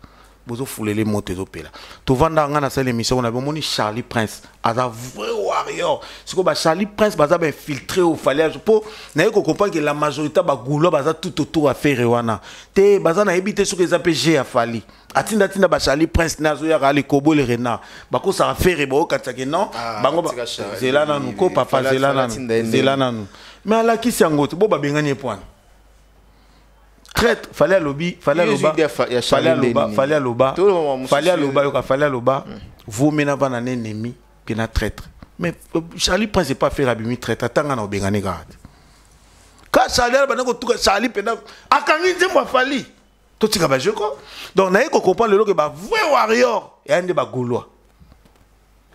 Bozo foulé les mots des opéras. Tu vas dans la salle émission on a vu Charlie Prince as un vrai warrior. Ce que Charlie Prince baza ben filtré au fallait pour n'ayez qu'on comprend que la majorité ba goulo baza tout autour à faire wana. Te baza na habité sur les APG à Fally. Atinda tinda ba Charlie Prince nazo ya rali kobo le rena. Ba ko ça faire bo katake non. Bango ba zelana nous ko papa zelana nous. Mais ala ki siango bo ba benganye point. Traite, fallait lobby, fallait loba, vous menez un ennemi, puis un traître. Mais Charlie Prince n'est pas fait abîmer traître, attends, on a bien garde. Quand Charlie Pena, à quand il dit moi Fally, tout ce que je crois. Donc, on a comprendre le vrai warrior et un des bagoulois.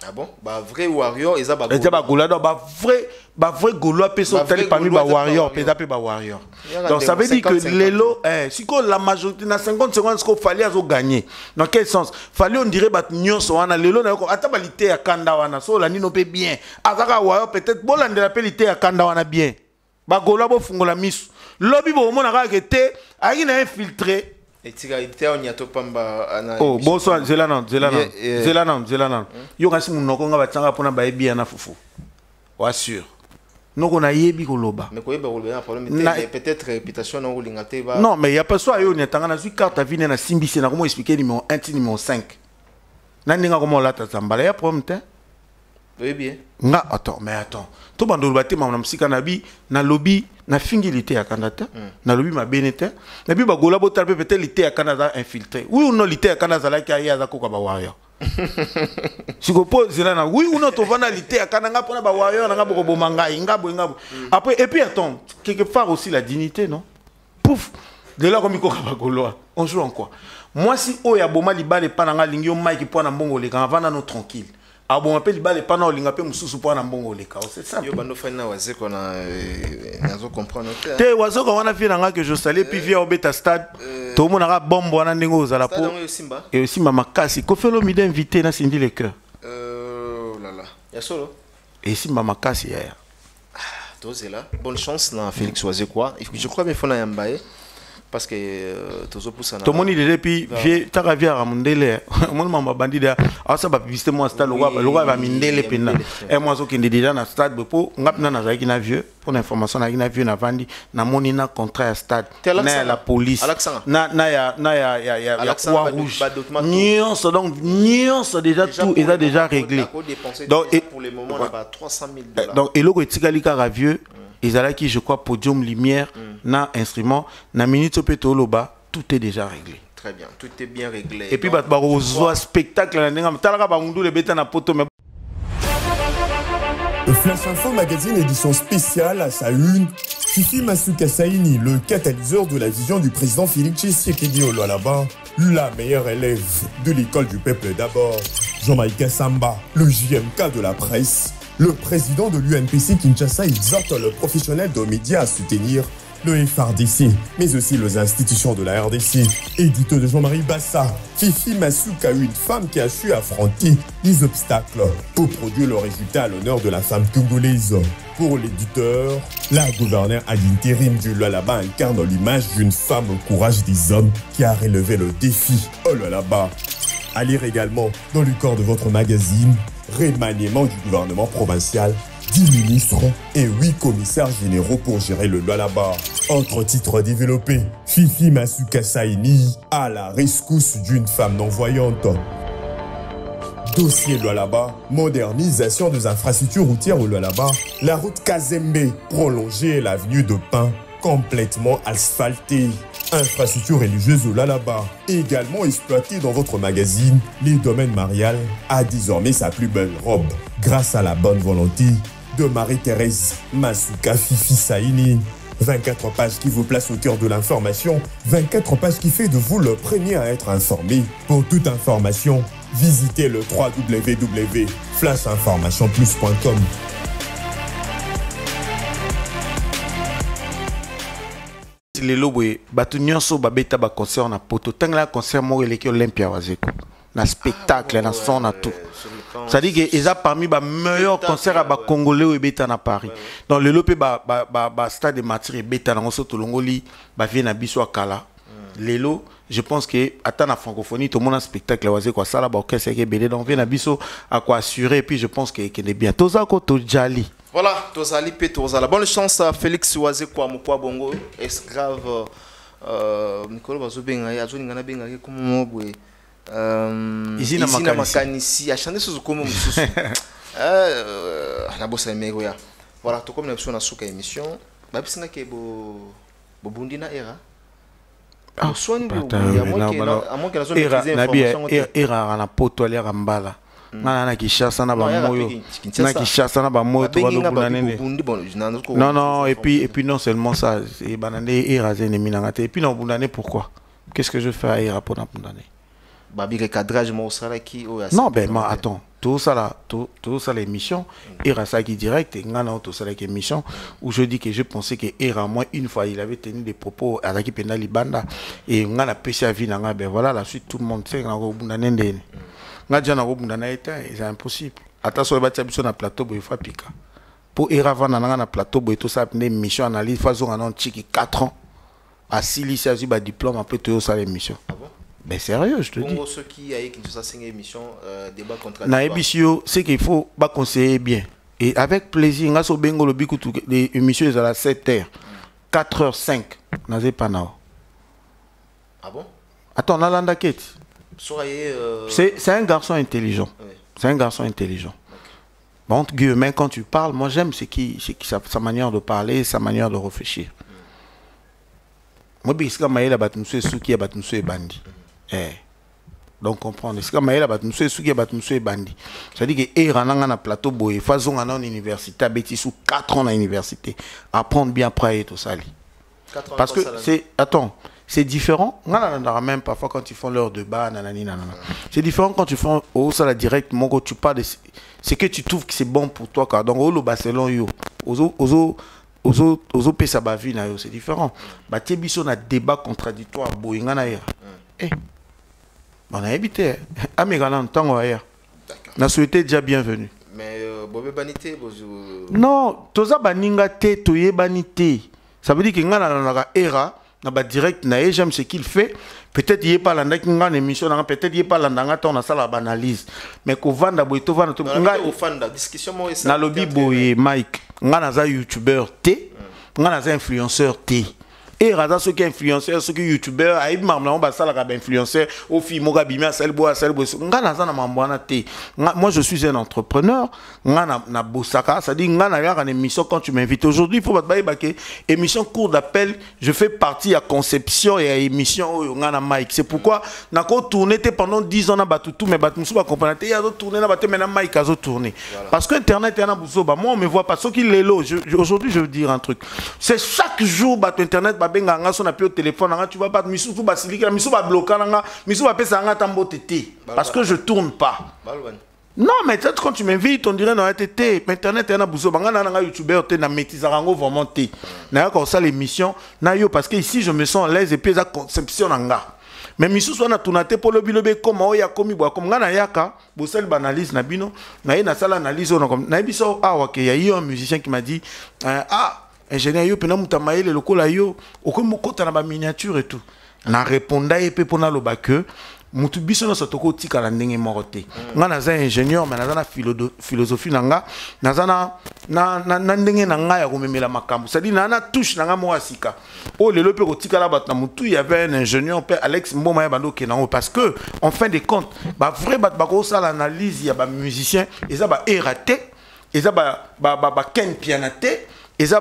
Ah bon? Bah vrai warrior, ils ont bah Gaulois, bah vrai Gaulois peso tel parmi bah warrior, pédapé bah warrior. Donc ça veut dire que l'élo, si la majorité na 50 secondes, ce qu'il fallait gagner. Dans quel sens? Fallait on dirait bah nyon soana l'élo na ko atabalité à kanda wana so la nino pe bien. Azaka warrior peut-être bon la ndapelité à kanda wana bien. Bah Gaulois bo fungola misu. Lobby bo mona ka kete ayi na infiltré. Oh, bonsoir, Zelanan. Yo kasi munoko nga batanga pona ba ebi na fufu. Wa sûr. Noko na yebi koloba. Mais koyeba koloba problème peut-être réputation na olingate ba. Non, mais il y a pas ça yo ni tanga na zui carte vie na simbisi na comment expliquer numéro 1 numéro 5. Na ninga comment la tazambala ya problème te. Oui bien. Nga attends. To bandolo bate ma msika na bi na lobby na fingilité ya Canada. Na lobby ma benete. Na bi ba gola botal peut-être lité ya Canada infiltré. Oui ou non lité ya Canada la ki aya za ko ba warrior. Si ko pose là na oui ou non to vana lité ya Canada pona ba warrior na ngabo bo mangai ngabo. Après et puis attends, quelque part aussi la dignité non. Pouf. De là comme ko ba goloa. On joue en quoi? Moi si oya boma libale pananga lingio Mike pona mbongo le kan vana no tranquille. Ah bon, appelle les panneaux, les gars, mususu pour un bon les cas. C'est ça. Yo bando faina waze qu'on a nazo comprendre. Te wazo qu'on a fait nanga que je salais puis via au beta stade. Tout le monde a bombe wana ndingo za la peau. Et aussi mama kasi. Ko fait l'homme invité na Cindy les cœurs. Là là. Ya solo. Et si mama kasi hier. Dosé là. Bonne chance na Félix Waze quoi. Je crois bien fona yambaye. Parce que tout le monde est depuis t'as vu à Mondele mon maman bandit là ah ça va publicité moi stade le roi va mindele pena et moi ce qui est déjà dans stade pour ngapna na zaki na vieux pour l'information na vieux na vandi na moni na contrat à stade na la police na ya croix rouge nuance donc nuance déjà tout est déjà réglé donc pour le moment on a 300 000 $. Donc et logo tikalika ra vieux ils allaient qui je crois podium lumière na instrument na minute peto loba tout est déjà réglé. Très bien, tout est bien réglé. Et puis bah au spectacle la ndinga talaka ba ngundu le beta na poto mais Flash Info Magazine édition spéciale à sa une, Fifi Masuka Saini, le catalyseur de la vision du président Félix Tshisekedi au Lualaba, la meilleure élève de l'école du peuple d'abord. Jean-Maïka Samba, le JMK de la presse. Le président de l'UNPC Kinshasa exhorte le professionnel de médias à soutenir le FRDC, mais aussi les institutions de la RDC. Édito de Jean-Marie Bassa, Fifi Masuka, une femme qui a su affronter les obstacles pour produire le résultat à l'honneur de la femme congolaise. Pour l'éditeur, la gouverneure à l'intérim du Lualaba incarne l'image d'une femme au courage des hommes qui a relevé le défi au Lualaba. À lire également dans le corps de votre magazine, remaniement du gouvernement provincial, 10 ministres et 8 commissaires généraux pour gérer le Lualaba. Autre titre développé, Fifi Masuka Saini à la rescousse d'une femme non-voyante. Dossier Lualaba, modernisation des infrastructures routières au Lualaba, la route Kazembe prolongée l'avenue de Pin complètement asphaltée. Infrastructure religieuse au Lualaba, également exploitée dans votre magazine, les domaines marial a désormais sa plus belle robe, grâce à la bonne volonté de Marie-Thérèse Masuka Fifi Saini. 24 pages qui vous placent au cœur de l'information, 24 pages qui fait de vous le premier à être informé. Pour toute information, visitez le www.flashinformationplus.com. les lobes batu nyonso babeta ba concert na poto tangla concert mo eleki Olympia wazeko na spectacle na son na tout ça dit que ils a parmi ba meilleur concert à ba congolais au beta na Paris donc le lope ba stade de Matiri beta na ngoso tolongoli ba vie na biso akala lelo je pense que attends la francophonie tout le monde a spectacle wazeko ça là ba orchestre ke belé donc vie na biso à quoi assurer et puis je pense que est bien tozako to jali. Voilà, Tozali P. Tozala. Bonne chance à Félix Ouazé Kouamoupoua Bongo, esclave Nicolas Bazobenga, Azoningana Benga, comme moi, ici na Makanisi, a chanté ce comme Moussou. Nabosa Megoya. Voilà, tout comme nous avons une émission. Babisina ke Bobundina era. Soin de era na poto ali rambala. Na Kinshasa na ba moyo na Kinshasa na ba moyo to ba nene non et puis non seulement ça et banane eraze ne minanga et puis non bunane pourquoi qu'est-ce que je fais à era pour na bunane babi recadrage mo sala qui non ben attends tout ça l'émission Era ça qui direct et ngana tout ça l'émission où je dis que je pensais que Era moi une fois il avait tenu des propos à la qui pena libanda et ngana pêché à vie nanga ben voilà la suite tout le monde sait ngana robunda nende ngana na robunda na eta c'est impossible attention ba tia biso na plateau bo fa pika pour Era vana na plateau bo tout ça une émission analyse façon en tiki 4 ans à Silici a eu ba diplôme après tout ça l'émission. Mais sérieux, je te dis. Ceux qui aient une émission, débat contre na émission, c'est qu'il faut pas conseiller bien. Et avec plaisir, on a so bengo le biku les émissions à la 7h, 4h05, n'azé pas nao. Ah bon? Attends, on a l'andakette. C'est un garçon intelligent. Oui. C'est un garçon intelligent. Bon, Guillemets, quand tu parles, moi j'aime sa manière de parler, sa manière de réfléchir. Moi, je suis là, je bandi. Donc comprendre c'est comme là monsieur suki monsieur bandi ça dit que Era nanga na plateau boy façon en université beti sous 4 ans à l'université apprendre bien après tout ça parce que c'est attends c'est différent même parfois quand ils font leur débat c'est différent quand tu fais au ça la direct mon tu parles de ce que tu trouves que c'est bon pour toi car donc au le Barcelone yo aux pesa ba vie na yo c'est différent ba tebiso na débat contradictoire boy ngana Era on a évité. Amégana, tant on a souhaité déjà bienvenue. Mais Bobé Banité, non, Toza Baninga te, Toye Banité. Ça veut dire qu'il y a un Era, direct, j'aime ce qu'il fait. Peut-être qu'il n'y a pas une émission, peut-être qu'il n'y a pas une analyse. Mais qu'on vend d'abord, tu vends tout. Na lobby boy Mike, on a un youtubeur T, on a un influenceur T. Et Raza, ceux qui sont influenceurs, ceux qui sont youtubeurs, Aïb Marmlan, influenceur, au film, Mogabimia, Selboa, moi, je suis un entrepreneur. Na Bosaka, ça dit, une émission quand tu m'invites. Aujourd'hui, il faut que émission cours d'appel, je fais partie à conception et à émission Mike. C'est pourquoi, na ko tourné pendant 10 ans, na batutu, mais batutu, ba comprendre. Il y a d'autres tournées, na batutu, maintenant Mike a tourné. Parce que Internet, il y a un bousoba. Moi, on me voit pas. Ceux qui l'élo, aujourd'hui, je veux dire un truc. C'est chaque jour, Internet, benga nga son appel au téléphone nga tu vas pas misu fu basilika misu ba bloquer nga misu ba pesa nga tambo tété parce que je tourne pas. Non mais peut-être quand tu m'invites on dirait non tété internet na buzo banga na youtubeur té na maîtriser ngo vraiment té na comme ça l'émission na yo parce que ici je me sens à l'aise et puis ça conception nga mais misu so na tunaté pour le bilobe comme oya komi boa comme nga na yaka bo sel banalise na bino na ye na sala analyse on comme na biso awa ke ya yo un musicien qui m'a dit ingénieur yo pena mutamaye le lokola yo okomokota na ba miniature et tout na répondre et pe pona loba que mutu biso no sotoko tika la ndenge moroté nga na za ingénieur mais na philosophie nanga na na ndenge na nga ya komemela makambo ça dit na touche nanga mo asika o lelo pe ko tika la bat na mutu il y avait un ingénieur pe Alex Mboma ya bando kenango parce que en fin de compte ba vrai bat ba ko ça l'analyse ya ba musicien et ça ba eraté et ça ba ken pianaté et ça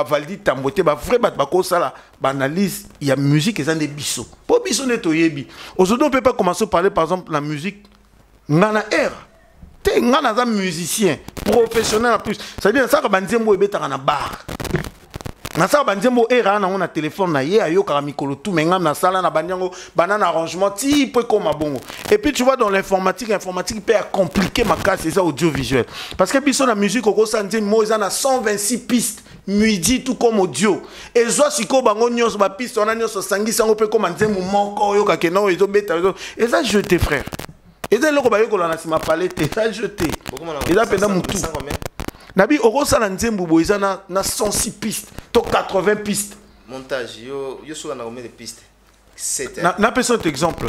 validi tamboté vrai ça analyse il y a musique et ça des biso pour biso neto yebi aujourd'hui on peut pas commencer à parler par exemple la musique ngana Era te ngana za musicien professionnel en plus ça veut dire ça ka banzembo ebeta na bar na ça banzembo Era na on a téléphone na ye ayo ka mikolo tout mais ngam na sala na banyango banana arrangement ti peut comme bongo et puis tu vois dans l'informatique peut compliquer ma casse c'est ça audiovisuel parce que biso na musique au santé mo ils en 126 pistes midi tout comme audio et zo siko bango nyos ba piste on a nyos sangisa ngo peut comme nzembo moko yo ka keno ezo beta et ça jeté frère et ça loko ba yo ko na sima palette ça jeté et ça pendant mutu nabi oko sala nzembo boizana na 106 pistes to 80 pistes montage yo so na combien de pistes 7 na personne exemple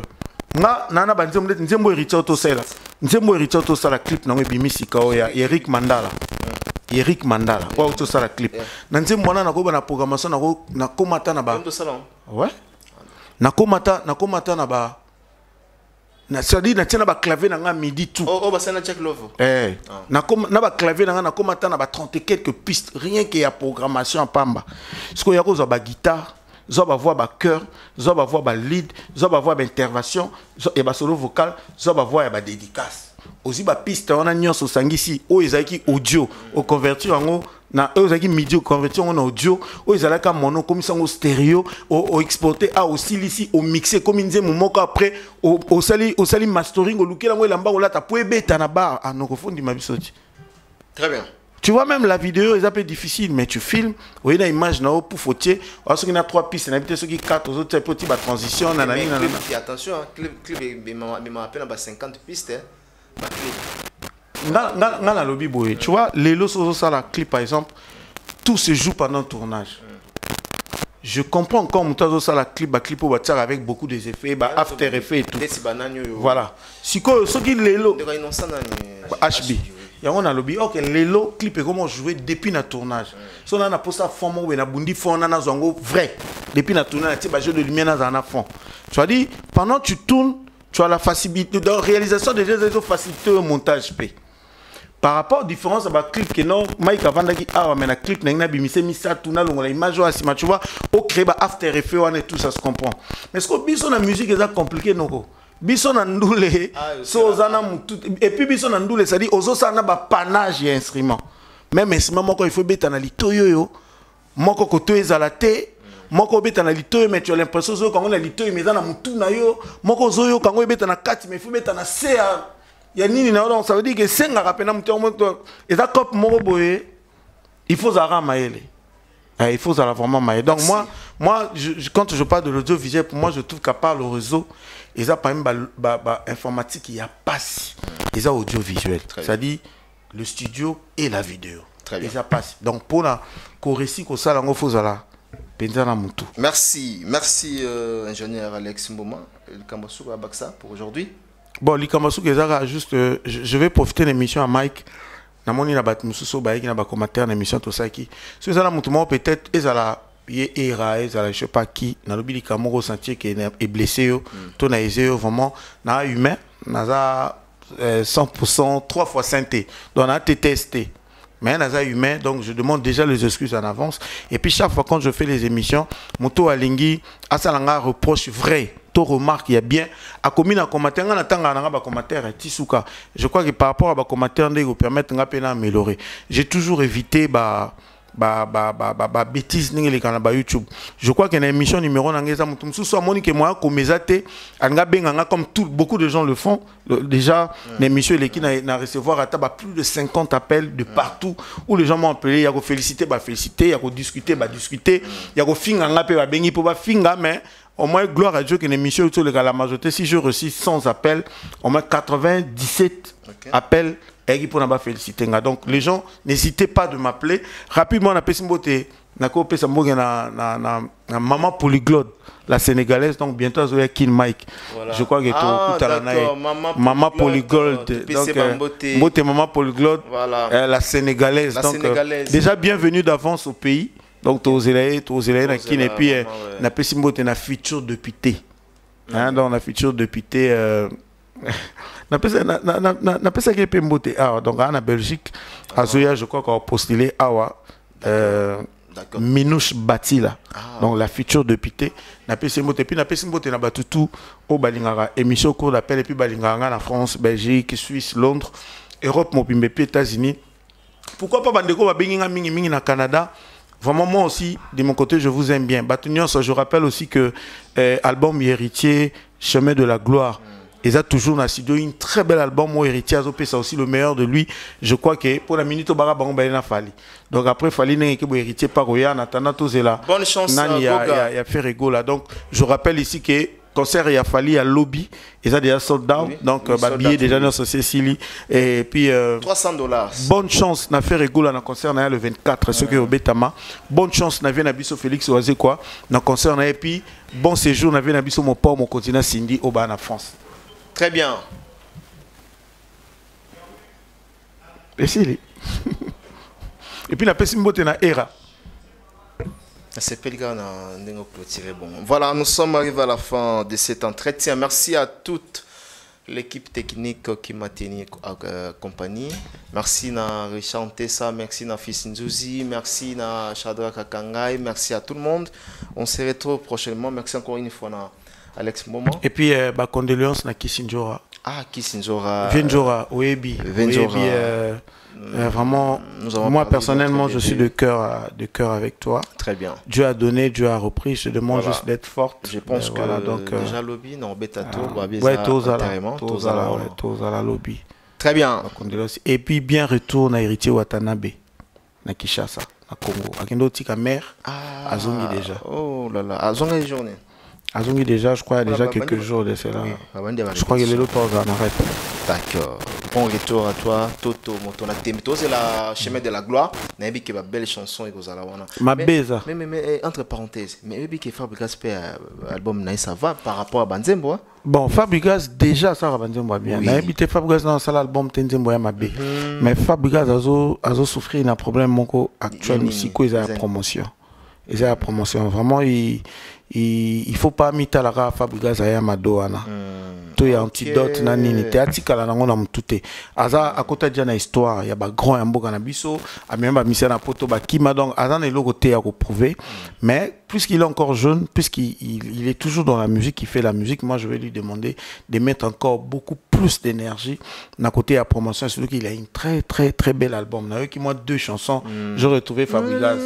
na banzembo nzembo héritier auto sala clip na bimisika ya Eric Mandala Eric Mandala kwa auto sala clip na nzembo wana na ko ba na programmation na komata na ba ouais na komata na ba na sadi na tina ba clavier na nga midi tout ba sana check love na ba clavier na nga na komata na ba 30 quelques pistes rien que ya programmation pamba ce ko ya ko za ba guitare zo ba voix ba chœur zo ba voix ba lead zo ba voix ba intervention et ba solo vocal zo ba voix ba dédicace aussi ba piste on a nyonso sangisi o ezaki audio au convertir en na ezaki midi convertir en audio o ezalaka mono comme ça en stéréo au exporter a aussi ici au mixer comme nze momoko après au sali mastering au lukela ngo lamba o lata po ebeta na bar ah non kofundi mabisoti. Très bien. Tu vois, même la vidéo est un peu difficile, mais tu filmes, oui, il y a une image pour fautier, il y a 3 pistes, il y a 4 autres, il y a transition, mais attention, clip, il m'appelle 50 pistes. Tu vois, les lots sur la clip, par exemple, tout se joue pendant le tournage. Je comprends encore mon ça la clip avec beaucoup d'effets, after effets et tout. Voilà. Si qui les lots HB. Il y a un lobby. Ok, les lots clips et comment jouer depuis le tournage. Si on a pour ça fond où on a bundi fond on a zongo vrai. Depuis le tournage, tu as de lumière dans un fond. Tu as dit pendant que tu tournes, tu as la facilité de réalisation déjà des facilité au montage P. Par rapport aux différences avec le clip que non, Mike avant d'aller mais la clip n'a bimisé misa tourna l'on a image à tu vois, au créer after effet on est tout ça se comprend. Mais ce que bison la musique est compliqué non. Bison andoule et puis bison andoule ça dit ozo ça na ba panache et instrument même instrument moko il faut beta na litoyo yo moko koto ezalate moko beta na litoyo mais tu as l'impression zo quand on a litoyo mais na mutu na yo moko zo yo quand on beta na 4 mais il faut beta na C ya nini na donc ça veut dire que senga rapena mutu moko eza cop moko boye il faut zara maele. Il faut ça vraiment mailler. Donc moi quand je parle de l'audiovisuel, pour moi je trouve qu'à part le réseau, il y a pas même informatique, il y a pas si. Il y a audiovisuel. C'est-à-dire le studio et la vidéo. Très bien. Il y a pas si. Donc pour la récit que ça il faut ça Merci, ingénieur Alex Mboma, le Kambasou à Baksa pour aujourd'hui. Bon, le Kambasou juste je vais profiter de l'émission à Mike. Namoni na bat mususo ba yiki na ba commentaire na émission to saki so ça la mutumo peut-être ezala ye era ezala je sais pas qui na lobili kamoko sentir que est blessé yo to na ezeo vraiment na humain na za 100% 3 fois santé donc on a testé mais naza humain donc je demande déjà les excuses en avance et puis chaque fois quand je fais les émissions moto alingi asalanga reproche vrai to remarque il y a bien à commune en commentaire on attend nga ba commentaire tisuka je crois que par rapport à ba commentaire ndé go permettre nga pena améliorer j'ai toujours évité bêtises ningi les canaux YouTube je crois que dans l'émission numéro nangeza mutumsu so amoni que moi comme ezate anga benga comme tout beaucoup de gens le font déjà l'émission les qui na recevoir à plus de 50 appels de partout où les gens m'ont appelé il y a féliciter il y a discuter il y a finga nga pe ba bengi po ba finga mais au moins gloire à Dieu que l'émission autour de la majorité si je reçois 100 appels au moins 97 appels et pour n'a féliciter donc les gens n'hésitez pas de m'appeler rapidement on a Pessimbote na maman polyglotte la sénégalaise donc bientôt Zoya Kin Mike je crois que tout à la maman polyglotte donc maman polyglotte la sénégalaise donc déjà bienvenue d'avance au pays donc tu na Kin et puis na Pessimbote na futur député donc la future députée n'a pas ça qui est pemboté donc en Belgique Azoya je crois qu'on a postulé Minouche Batila donc la future députée n'a pas simboté puis n'a pas simboté n'a pas tout au balingara émission cours d'appel et puis balingara en France Belgique Suisse Londres Europe mobimbe puis États-Unis pourquoi pas bandeko ba benginga mingi na Canada. Vraiment, moi aussi, de mon côté, je vous aime bien. Je rappelle aussi que album Héritier, Chemin de la Gloire, ils ont toujours dans studio un très bel album. Moi, Héritier, c'est aussi le meilleur de lui. Je crois que pour la minute, il a fallu. Donc après, il fallait que Héritier par en attendant tout cela. Bonne chance, il y a fait rigolo là. Donc, je rappelle ici que concert il a fallu à lobby ils ont déjà sold out donc billet déjà dans Cécilie et puis $300 bonne chance n'a fait rigolo dans concert le 24 ce que au Betama bonne chance n'a vu Nabiso Félix Oazé quoi dans concert et puis bon séjour n'a vu Nabiso mon port mon continent Cindy au bas en France. Très bien. Et puis la Pessimbote na era. C'est bon. Voilà, nous sommes arrivés à la fin de cet entretien. Merci à toute l'équipe technique qui m'a tenu compagnie. Merci à Richard Tessa, merci à Fils Nzouzi, merci à Chadra Kakangai, merci à tout le monde. On se retrouve prochainement. Merci encore une fois à Alex Mboma. Et puis, condoléances à Kissinjora. Ah, Kissinzora. Venjora, Oebi. Vraiment, moi personnellement, je suis de cœur avec toi. Très bien. Dieu a donné, Dieu a repris. Je te demande juste d'être forte. Je pense que voilà, donc, déjà lobby, non, bêtato, la lobby. Très bien. Et puis bien retourne à héritier Watanabe, na Kinshasa, na Congo. Akendo tika mère, azongi déjà. Oh là là, azongi journée. Azongi déjà, je crois, il y a déjà quelques jours de cela. Je crois que les autres en arrête. D'accord. Bon retour à toi, Toto, Motona Temito, c'est la chemin de la gloire. Nabi qui est ma belle chanson et Gozalawana. Ma beza. Mais entre parenthèses, mais Nabi qui Fabrikas fait album Naï, ça va par rapport à Banzembo. Bon, Fabrikas déjà ça va Banzembo bien. Nabi te Fabrikas dans ça l'album Tenzembo ma bé. Mais Fabrikas a souffert d'un problème monko actuel aussi quoi ils ont la promotion. Ils ont la promotion vraiment il faut pas mettre la race Fabrikas à Madoana. Il y a antidote na nini te atikala nango na mutute aza akota dia na histoire ya ba grand ya mboka na biso amemba misia na poto ba kima donc aza na eloko te ya ko prouver mais puisqu'il est encore jeune puisqu'il est toujours dans la musique il fait la musique moi je vais lui demander de mettre encore beaucoup plus d'énergie na côté à promotion surtout qu'il a une très belle album na qui moi 2 chansons j'ai retrouvé Fabrikas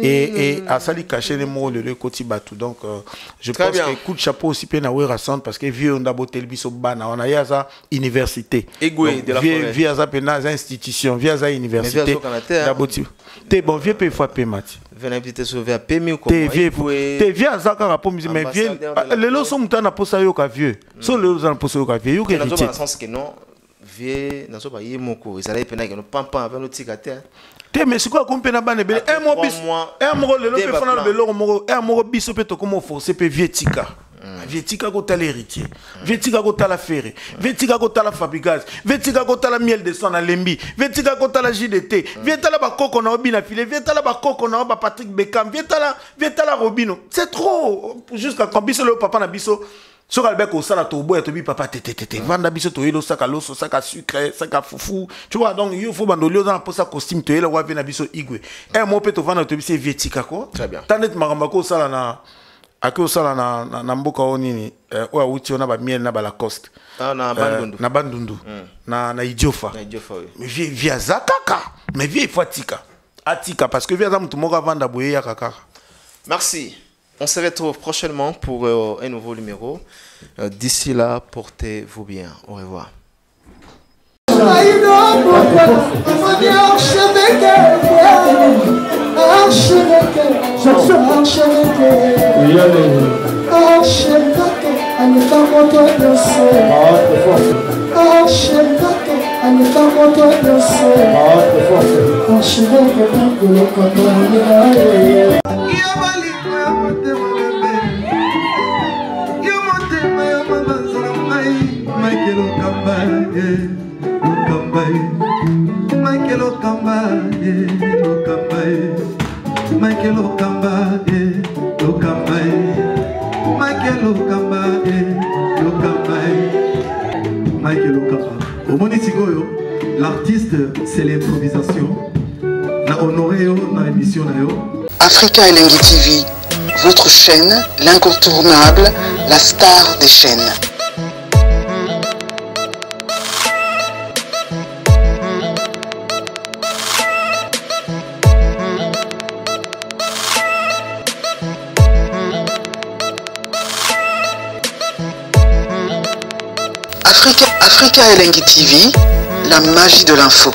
et à sali caché les mots le côté batou donc je pense que coup de chapeau aussi pe na Werason parce que vieux on a boté biso bana on a yaza université via za pena institution via za université d'aboti te bon vieux pe fois pe mati venabilité sauver à pemi ou comment te via za ka rapport mais vieux les lots sont mutana posa yo ka vieux so les lots na posa yo ka vieux yo que dans le sens que non vieux na so ba yemoko ezala pena que no pampa avec no tikate te mais c'est quoi qu'on peut na bana bele un mois le lot pe fana le lot mo un mois biso pe to comment forcer pe vieux tika Vietika ko tala héritier, Vietika ko tala ferré, Vietika ko tala Fabrikas, Vietika ko tala miel de son à Lembi, Vietika ko tala JDT, Vietala ba koko na Obina filé, Vietala ba koko na ba Patrick Beckham, Vietala Robino. C'est trop jusqu'à quand biso le papa na biso so kalbek au sala to boya to bi papa tete vanda biso to yelo saka loso saka sucre saka foufou tu vois donc il faut bandolio dans pour sa costume to yelo wa na biso igwe un mot pe to vanda to biso Vietika ko très bien tanet maramba ko sala na ako sala na mboka onini o awuti ona ba miel na ba Lacoste na bandundu na idiofa mais via zakaka mais via fatika atika parce que via za mutu moko vanda boye ya kaka. Merci, on se retrouve prochainement pour un nouveau numéro. D'ici là, portez-vous bien, au revoir. L'artiste, c'est l'improvisation. La honoré dans l'émission. Africa Elengi TV, votre chaîne, l'incontournable, la star des chaînes. Africa Elengi TV, la magie de l'info.